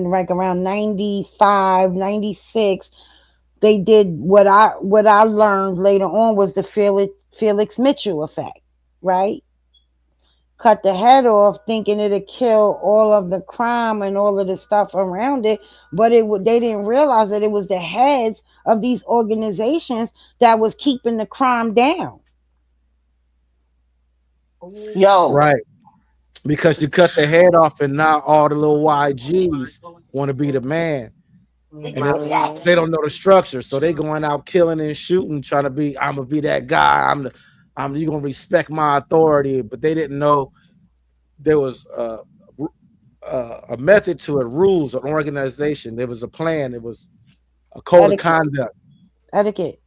like around 95, 96, they did what I learned later on was the Felix Mitchell effect, right? Cut the head off thinking it'd kill all of the crime and all of the stuff around it, but they didn't realize that it was the heads of these organizations that was keeping the crime down. Yo. Right, because you cut the head off, and now all the little YGs want to be the man, and they don't know the structure, so they going out killing and shooting, trying to be. I'm gonna be that guy. You gonna respect my authority, but they didn't know there was a method to it, rules, an organization. There was a plan. It was a code of Etiquette. conduct. Etiquette.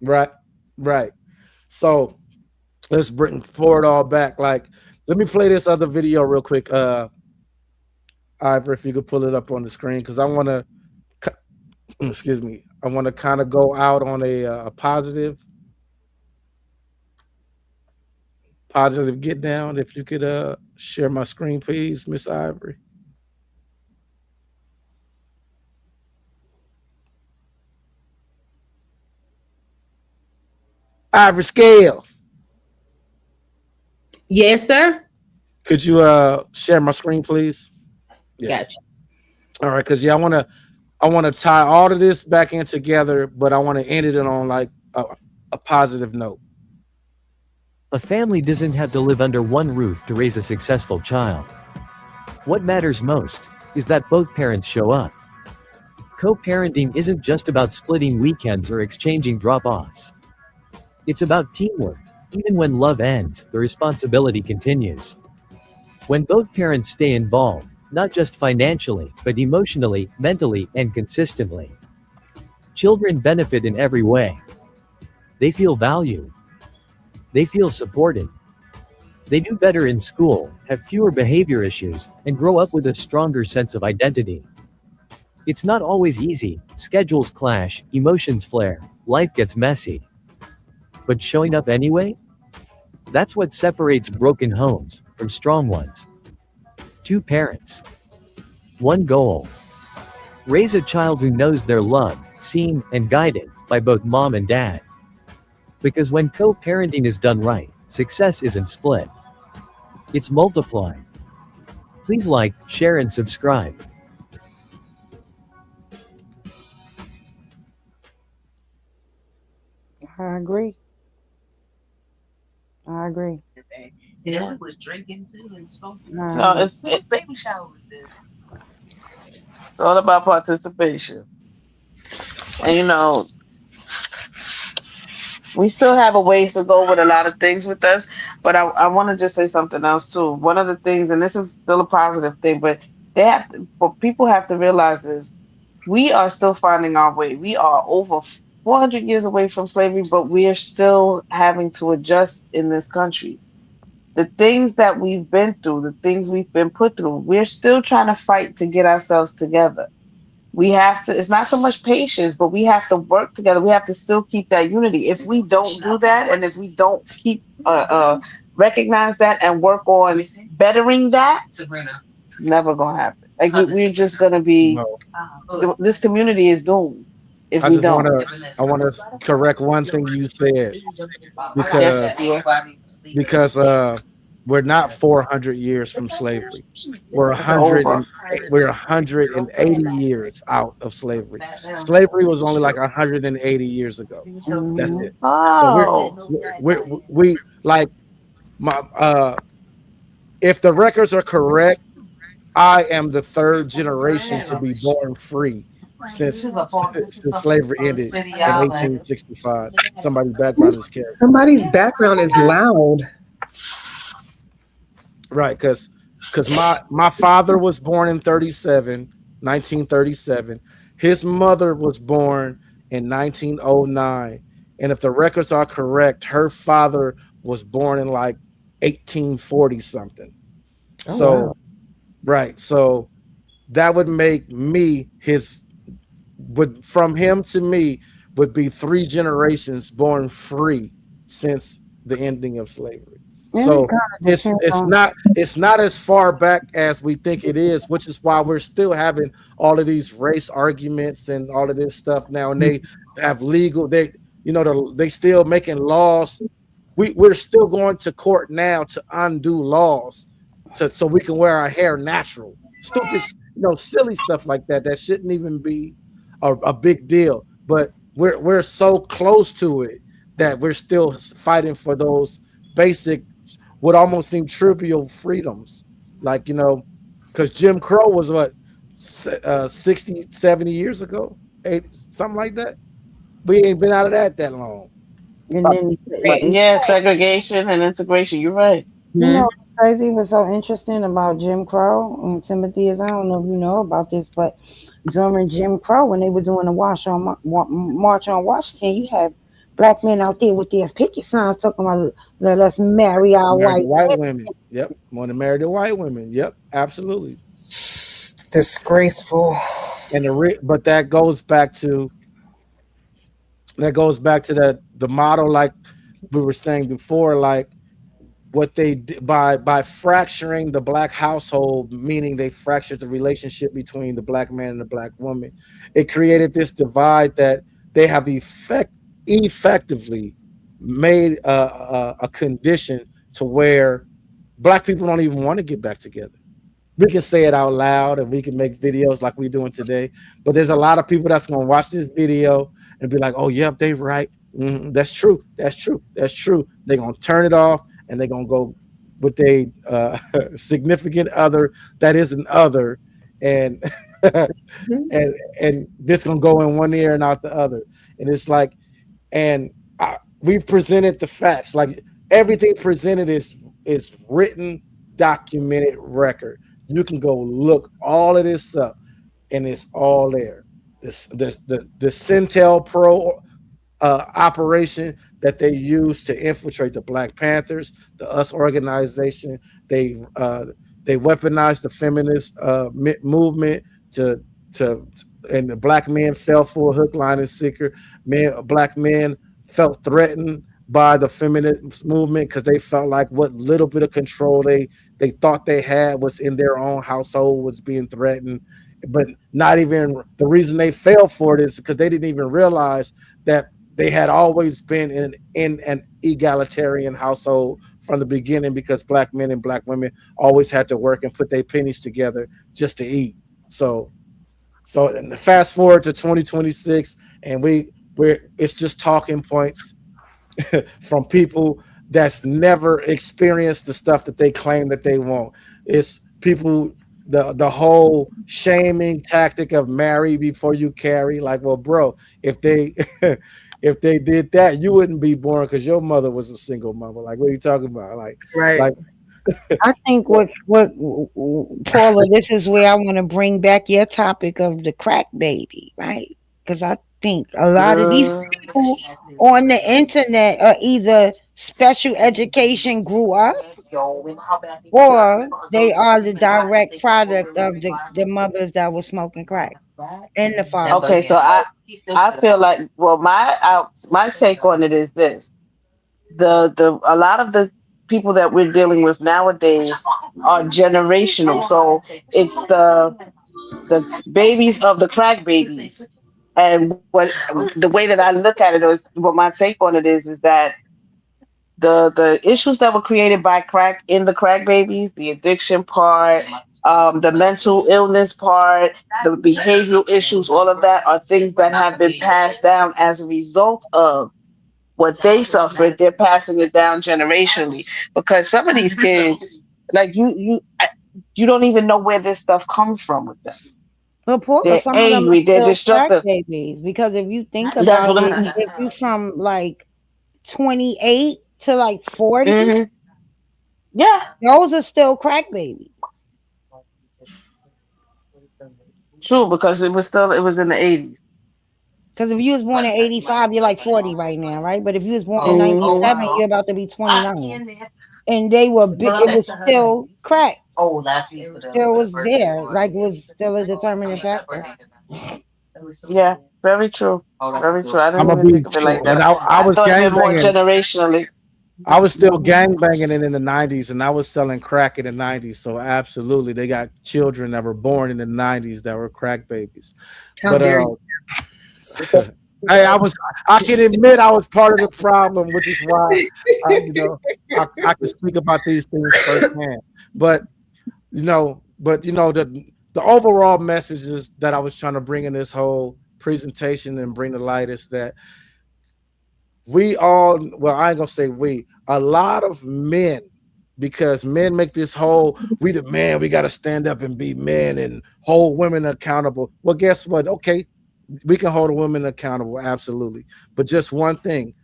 Right, right. So let's bring forward all back. Like, let me play this other video real quick. Ivor, if you could pull it up on the screen, because I want to, excuse me, I want to kind of go out on a positive get down. If you could share my screen, please, Miss Ivory. Ivory Scales. Yes, sir. Could you share my screen, please? Yes. Gotcha. All right, because yeah, I want to tie all of this back in together, but I want to end it on like a positive note. A family doesn't have to live under one roof to raise a successful child. What matters most is that both parents show up. Co-parenting isn't just about splitting weekends or exchanging drop-offs. It's about teamwork. Even when love ends, the responsibility continues. When both parents stay involved, not just financially, but emotionally, mentally, and consistently, children benefit in every way. They feel valued. They feel supported. They do better in school, have fewer behavior issues, and grow up with a stronger sense of identity. It's not always easy, schedules clash, emotions flare, life gets messy. But showing up anyway? That's what separates broken homes from strong ones. Two parents. One goal. Raise a child who knows they're loved, seen, and guided by both mom and dad. Because when co-parenting is done right, success isn't split. It's multiplied. Please like, share, and subscribe. I agree. I agree. Yeah, we was drinking too and smoking. Nah. No, it's baby showers. This. It's all about participation, and we still have a ways to go with a lot of things with us. But I want to just say something else too. One of the things, and this is still a positive thing, but what people have to realize is we are still finding our way. We are over 400 years away from slavery, but we are still having to adjust in this country. The things that we've been through, the things we've been put through, we're still trying to fight to get ourselves together. We have to, it's not so much patience, but we have to work together. We have to still keep that unity. If we don't do that, and if we don't keep recognize that and work on bettering that, it's never gonna happen. Like we're just gonna be, No. this community is doomed if I we just don't. want to correct one thing you said, Yes, because we're not 400 years from slavery. We're it's over. we're 180 years out of slavery. Slavery was only like 180 years ago. That's it. So Oh, we like my if the records are correct, I am the third generation to be born free since slavery ended in 1865. Somebody's background is carried. Somebody's background is loud. Right, because my father was born in 1937. His mother was born in 1909. And if the records are correct, her father was born in like 1840 something. Oh, So, wow. right. So that would make me from him to me would be three generations born free since the ending of slavery. And So it kind of it's depends it's on. not it's not as far back as we think it is, which is why we're still having all of these race arguments and all of this stuff now. And they have legal they still making laws. We're still going to court now to undo laws so we can wear our hair natural. Stupid, silly stuff like that that shouldn't even be a big deal. But we're so close to it that we're still fighting for those basic, would almost seem trivial freedoms. Like, because Jim Crow was what, 60, 70 years ago, 80, something like that. We ain't been out of that long. And then yeah, segregation and integration. You're right. you Mhm. know crazy? What's so interesting about Jim Crow and Timothy is I don't know if you know about this, but during Jim Crow, when they were doing the march on Washington, you had black men out there with their picket signs talking about let us marry our Married the white white women. women. Yep. Want to marry the white women. Yep. Absolutely. Disgraceful. And but that goes back to the model, like we were saying before, like what they did by fracturing the black household, meaning they fractured the relationship between the black man and the black woman. It created this divide that they have effectively made a condition to where black people don't even want to get back together. We can say it out loud and we can make videos like we're doing today. But there's a lot of people that's gonna watch this video and be like, "Oh, yep, they right. That's true. That's true. That's true." They're gonna turn it off and they're gonna go with a significant other that is an other, and and this gonna go in one ear and out the other. And it's like, and we've presented the facts. Like everything presented is written, documented record. You can go look all of this up, and it's all there. The Centel Pro operation that they used to infiltrate the Black Panthers, the US organization. They weaponized the feminist movement to and the black men fell for a hook, line, and sinker. Black men felt threatened by the feminist movement because they felt like what little bit of control they thought they had was in their own household was being threatened. But not even the reason they fell for it is because they didn't even realize that they had always been in an egalitarian household from the beginning, because black men and black women always had to work and put their pennies together just to eat. So and fast forward to 2026, and we're it's just talking points from people that's never experienced the stuff that they claim that they want. It's people, the whole shaming tactic of marry before you carry. Like, well, bro, if they if they did that, you wouldn't be born because your mother was a single mother. Like, what are you talking about? Right. Like I think what Paula, this is where I want to bring back your topic of the crack baby, right? Because I think a lot of these people on the internet are either special education grew up or they are the direct product of the mothers that were smoking crack and the fathers. Okay, so I feel like, well, my take on it is this: the a lot of the people that we're dealing with nowadays are generational. So it's the babies of the crack babies. And what the way that I look at it, is what my take on it is that the issues that were created by crack in the crack babies, the addiction part, the mental illness part, the behavioral issues, all of that are things that have been passed down as a result of what they suffered. They're passing it down generationally, because some of these kids, like you don't even know where this stuff comes from with them. But Paula, They're some of them are angry. They're still crack destructive. babies because if you think That's about what it, I'm. if you from like 28 to like 40, Hmm. Yeah, those are still crack babies. true. Because it was in the 80s. Because if you was born in 85, you're like 40 right now, right? But if you was born in Hmm. 97, you're about to be 29. And they were big, it was still crack. Still was there. Like, was still a determining factor. Yeah, very true. Very true. I I'm didn't gonna even be think of it like and that. I I was thought of gang it more banging. generationally. I was still gang banging it in the 90s, and I was selling crack in the 90s. So absolutely, they got children that were born in the 90s that were crack babies. How But dare you? hey, I can admit I was part of the problem, which is why I can speak about these things firsthand. But the overall messages that I was trying to bring in this whole presentation and bring to light is that we all, well, I ain't gonna say we, a lot of men, because men make this whole, we the man, we got to stand up and be men and hold women accountable. Well, guess what? Okay, we can hold women accountable, absolutely. But just one thing,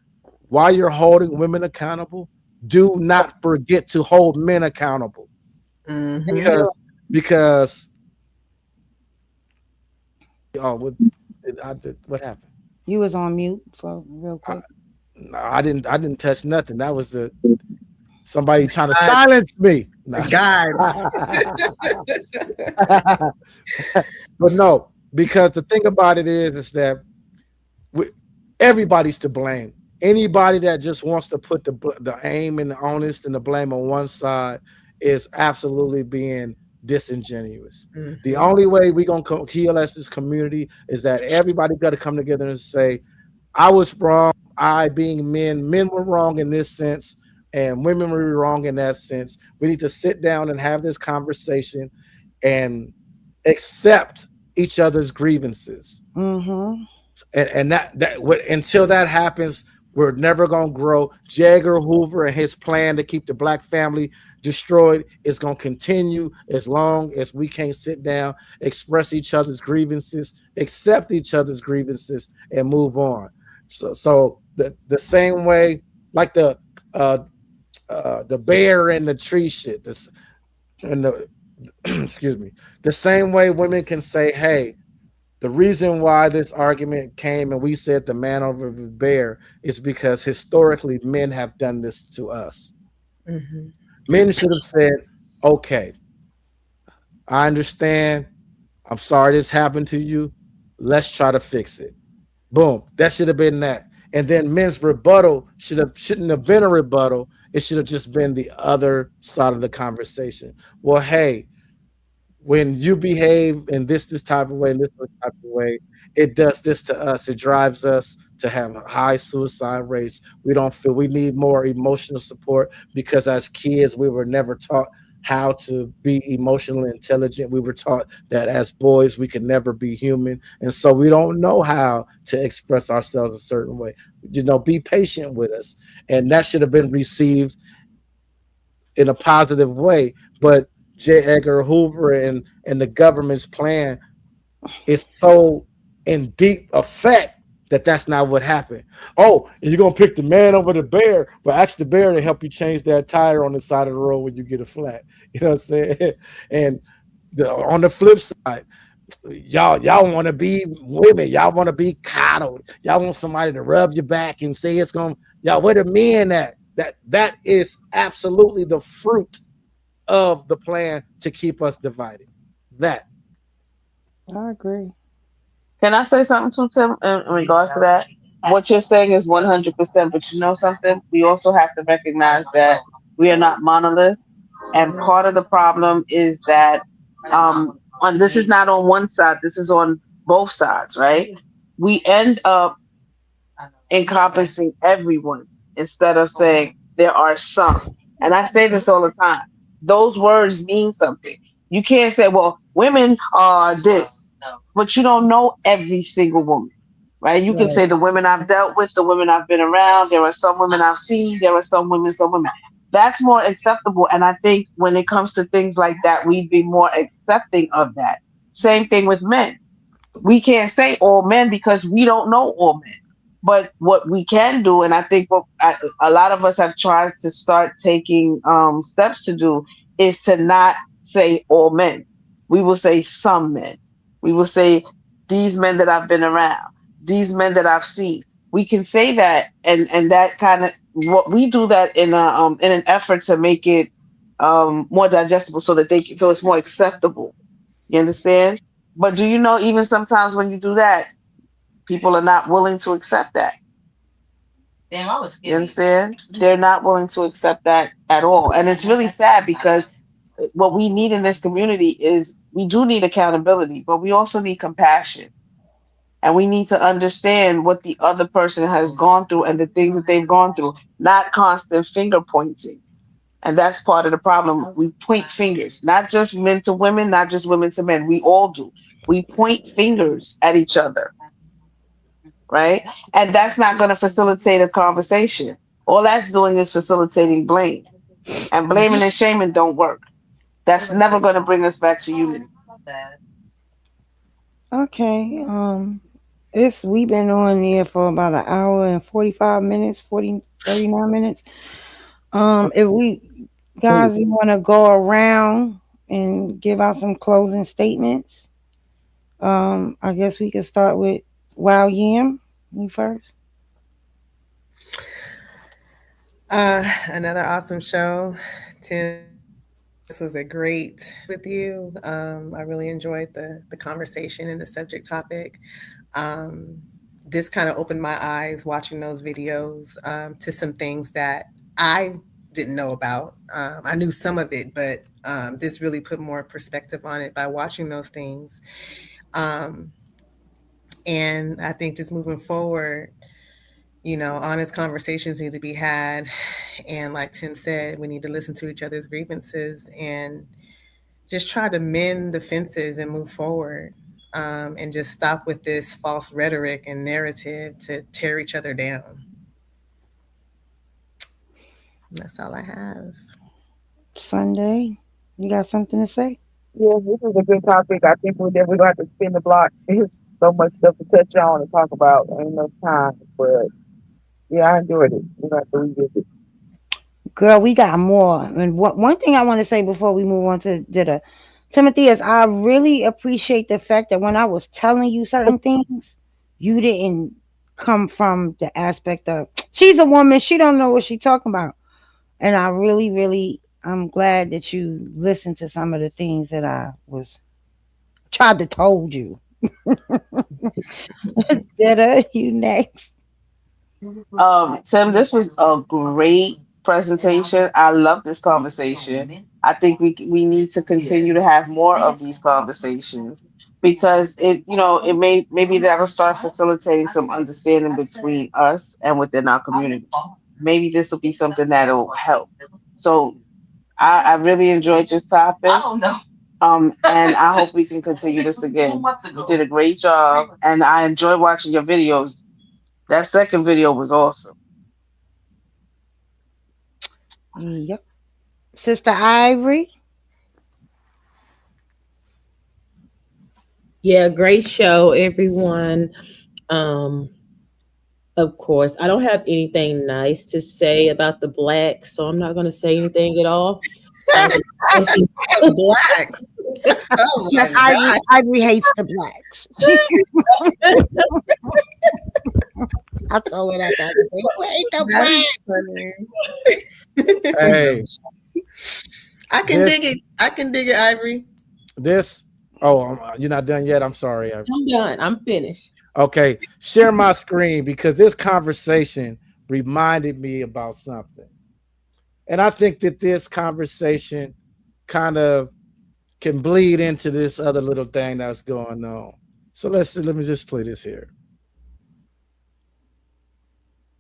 while you're holding women accountable, do not forget to hold men accountable Mm-hmm. because because oh what happened? You was on mute for real I, quick. no, I didn't touch nothing. That was the somebody trying to God, silence me. Nah. gods. But no, because the thing about it is that we, everybody's to blame. Anybody that just wants to put the aim and the onus and the blame on one side is absolutely being disingenuous. The Mm-hmm. only way we gonna heal as this community is that everybody got to come together and say, "I was wrong. I, being men were wrong in this sense, and women were wrong in that sense." We need to sit down and have this conversation and accept each other's grievances, Mm-hmm. and until that happens, we're never going to grow. Jagger Hoover and his plan to keep the black family destroyed is going to continue as long as we can't sit down, express each other's grievances, accept each other's grievances, and move on. So the same way, like the bear and the tree shit, this and the excuse me, the same way women can say, "Hey, the reason why this argument came and we said the man over the bear is because historically men have done this to us." Mm-hmm. Men should have said, "Okay, I understand. I'm sorry this happened to you. Let's try to fix it." Boom. That should have been that. And then men's rebuttal shouldn't have been a rebuttal. It should have just been the other side of the conversation. Well, hey, when you behave in this type of way, in this type of way, it does this to us. It drives us to have high suicide rates. We don't feel we need more emotional support because as kids we were never taught how to be emotionally intelligent. We were taught that as boys we could never be human, and so we don't know how to express ourselves a certain way. Be patient with us, and that should have been received in a positive way. But J. Edgar Hoover and the government's plan is so in deep effect that that's not what happened. Oh, and you're gonna pick the man over the bear, but ask the bear to help you change that tire on the side of the road when you get a flat. You know what I'm saying? And on the flip side, y'all want to be women. Y'all want to be coddled. Y'all want somebody to rub your back and say it's gonna. Y'all where the men at? That is absolutely the fruit of the plan to keep us divided. That I agree. Can I say something too, Tim, in regards to that? What you're saying is 100%, but you know something? We also have to recognize that we are not monoliths. And part of the problem is that, this is not on one side, this is on both sides, right? We end up encompassing everyone instead of saying there are some. And I say this all the time. Those words mean something. You can't say, well, women are this, but you don't know every single woman, right? You can Right. say the women I've dealt with, the women I've been around, there are some women I've seen, there are some women, some women. That's more acceptable. And I think when it comes to things like that, we'd be more accepting of that. Same thing with men. We can't say all men because we don't know all men. But what we can do, and I think a lot of us have tried to start taking steps to do, is to not say all men. We will say some men. We will say these men that I've been around, these men that I've seen. We can say that, and that kind of what we do that in an effort to make it more digestible, so that so it's more acceptable. You understand? But do you know, even sometimes when you do that, people are not willing to accept that. You understand? They're not willing to accept that at all. And it's really sad because what we need in this community is we do need accountability, but we also need compassion. And we need to understand what the other person has gone through and the things that they've gone through, not constant finger pointing. And that's part of the problem. We point fingers, not just men to women, not just women to men. We all do. We point fingers at each other, right? And that's not going to facilitate a conversation. All that's doing is facilitating blame. And blaming and shaming don't work. That's never going to bring us back to unity. Okay. It's we've been on here for about an hour and 45 minutes, 39 minutes. If we guys, you want to go around and give out some closing statements, I guess we could start with Wild Yam. You first. Another awesome show. Tim, this was a great with you. I really enjoyed the conversation and the subject topic. Um, this kind of opened my eyes watching those videos to some things that I didn't know about. I knew some of it, but this really put more perspective on it by watching those things. Um, and I think just moving forward, honest conversations need to be had. And like Tim said, we need to listen to each other's grievances and just try to mend the fences and move forward. And just stop with this false rhetoric and narrative to tear each other down. And that's all I have. Sunday, you got something to say? Yeah, this is a good topic. I think we're definitely going to have to spin the block. There's so much stuff to touch on and talk about. Ain't enough time, but yeah, I enjoyed it. We're going to have to revisit. Girl, we got more. And one thing I want to say before we move on to the Timothy is I really appreciate the fact that when I was telling you certain things, you didn't come from the aspect of she's a woman, she don't know what she's talking about. And I really, really, I'm glad that you listened to some of the things that I was tried to told you. Did you next? Tim, this was a great presentation. I love this conversation. I think we need to continue to have more of these conversations because it maybe that'll start facilitating some understanding between us and within our community. Maybe this will be something that'll help. So I really enjoyed this topic. And I hope we can continue this again. You did a great job, and I enjoy watching your videos. That second video was awesome. Yep. Sister Ivory. Yeah, great show, everyone. Um, of course, I don't have anything nice to say about the blacks, so I'm not going to say anything at all. Um, Blacks. Oh Yeah, my God. Ivory hates the blacks. I throw it out there. Who hate the That blacks? is funny. Hey, I can this dig it. I can dig it, Ivory. this. Oh, you're not done yet. I'm sorry. I'm done. I'm finished. Okay, share my screen because this conversation reminded me about something, and I think that this conversation kind of can bleed into this other little thing that's going on. So let me just play this here.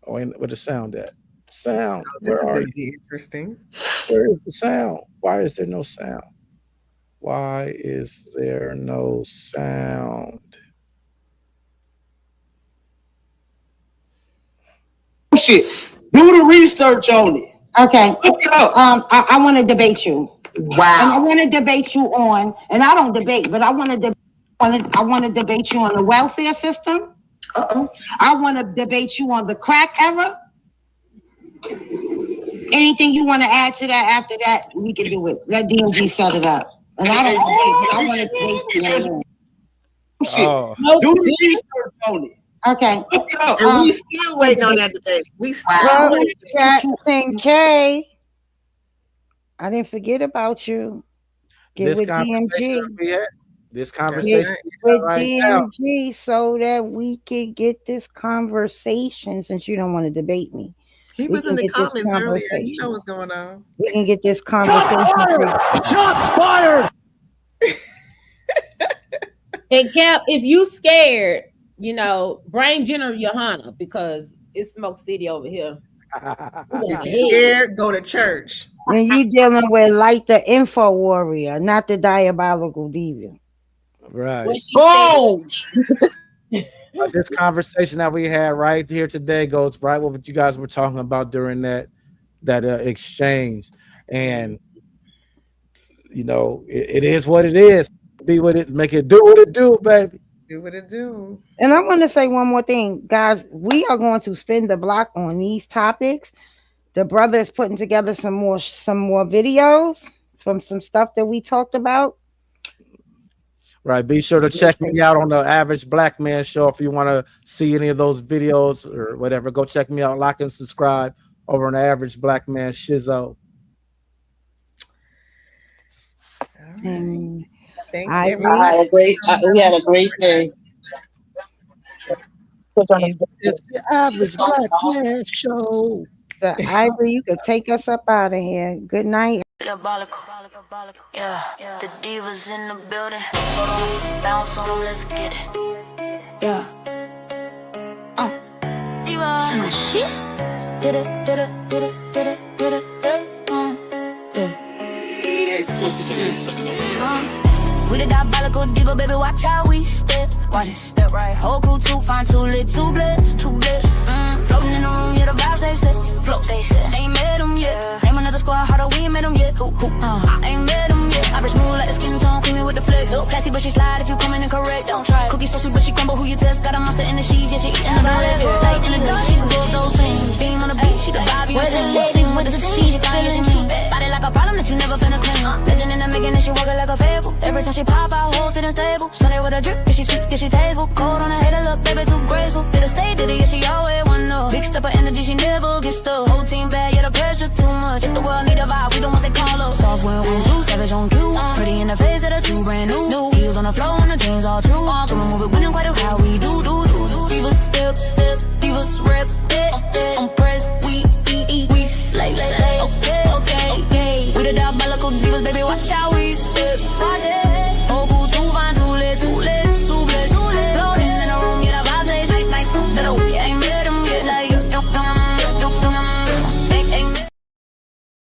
Oh, and where the sound at? Sound. Oh, this Where is are going you? to be interesting. Where is the sound? Why is there no sound? Why is there no sound? Shit. Do the research on it. Okay. Look it up. I want to debate you. And I Wow. want to debate you on, and I don't debate, but I want to I want to debate you on the welfare system. Uh-oh. I want to debate you on the crack era. Anything you want to add to that after that, we can do it. Let DMG set it up. And I don't debate, but I want to debate you on that. Shit. Oh, No, Do the research on it. Okay. Look it up. And we still waiting on that debate. We still Well, waiting. chat 10K. I didn't forget about you. Get this with conversation DMG. that we had, this That's conversation right. we had With right now. DMG so that we can get this conversation since you don't want to debate me. He We was in can the get this comments earlier. You know conversation. what's going on. We can get this Shots conversation. fired. Shots fired. and Cap, if you scared, bring Jenna Johanna because it's Smoke City over here. If you scared, go to church. When you dealing with like the info warrior, not the diabolical diva. Right. When she Boom! This conversation that we had right here today goes right with what you guys were talking about during that exchange, and it is what it is. Be what it, make it do what it do, baby. Do what it do. And I want to say one more thing, guys. We are going to spin the block on these topics. the brother is putting together some more videos from some stuff that we talked about. Right. Be sure to check me out on the Average Black Man Show if you want to see any of those videos or whatever. Go check me out, like and subscribe over on the Average Black Man Shizzo. And Thanks, I everyone. We had a great day. It's the Average Black Man Show. So Ivory, you could take us up out of here. Good night. Diabolical. Yeah, the divas in the building. Hold on, bounce on them, let's get it. Yeah. Diva. Shit. Did it. We the diabolical diva, baby, watch how we step. Watch it, step right. Whole crew too fine, too lit, too blessed. Floating in the room, yeah, the vibes they set. Float, they set. Ain't met them yet. Name another squad, how do we ain't met them yet? I ain't met them yet. I be smooth like the skin tone, creamy with the flex. Classy, but she slide if you come in incorrect. Don't try it. Cookie so sweet, but she crumble. Who you test? Got a monster in the sheets, yeah, she eating the bread. Like in the dark, she can go those things. Beam on the beat, she the vibe, you sing with the 16. She fine, yeah, she mean. Body like a problem that you never finna clean. Legend in the making and she walking like a fable. Every time she pop out, whole sitting stable. Sunday with a drip, yeah, she sweet, yeah, she tasteful. Cold on her head, look, baby, too graceful. Did a stay, did it, yeah, she always wanna. Big step of energy, she never gets stuck. Whole team bad, yeah, the pressure too much. If the world need a vibe, we the ones they call us. Software on two, savage on cue. Pretty in the face of the two, brand new. Heels on the floor and the jeans all true. To remove it, winning quite a how we do. Divas step, divas rep, on press.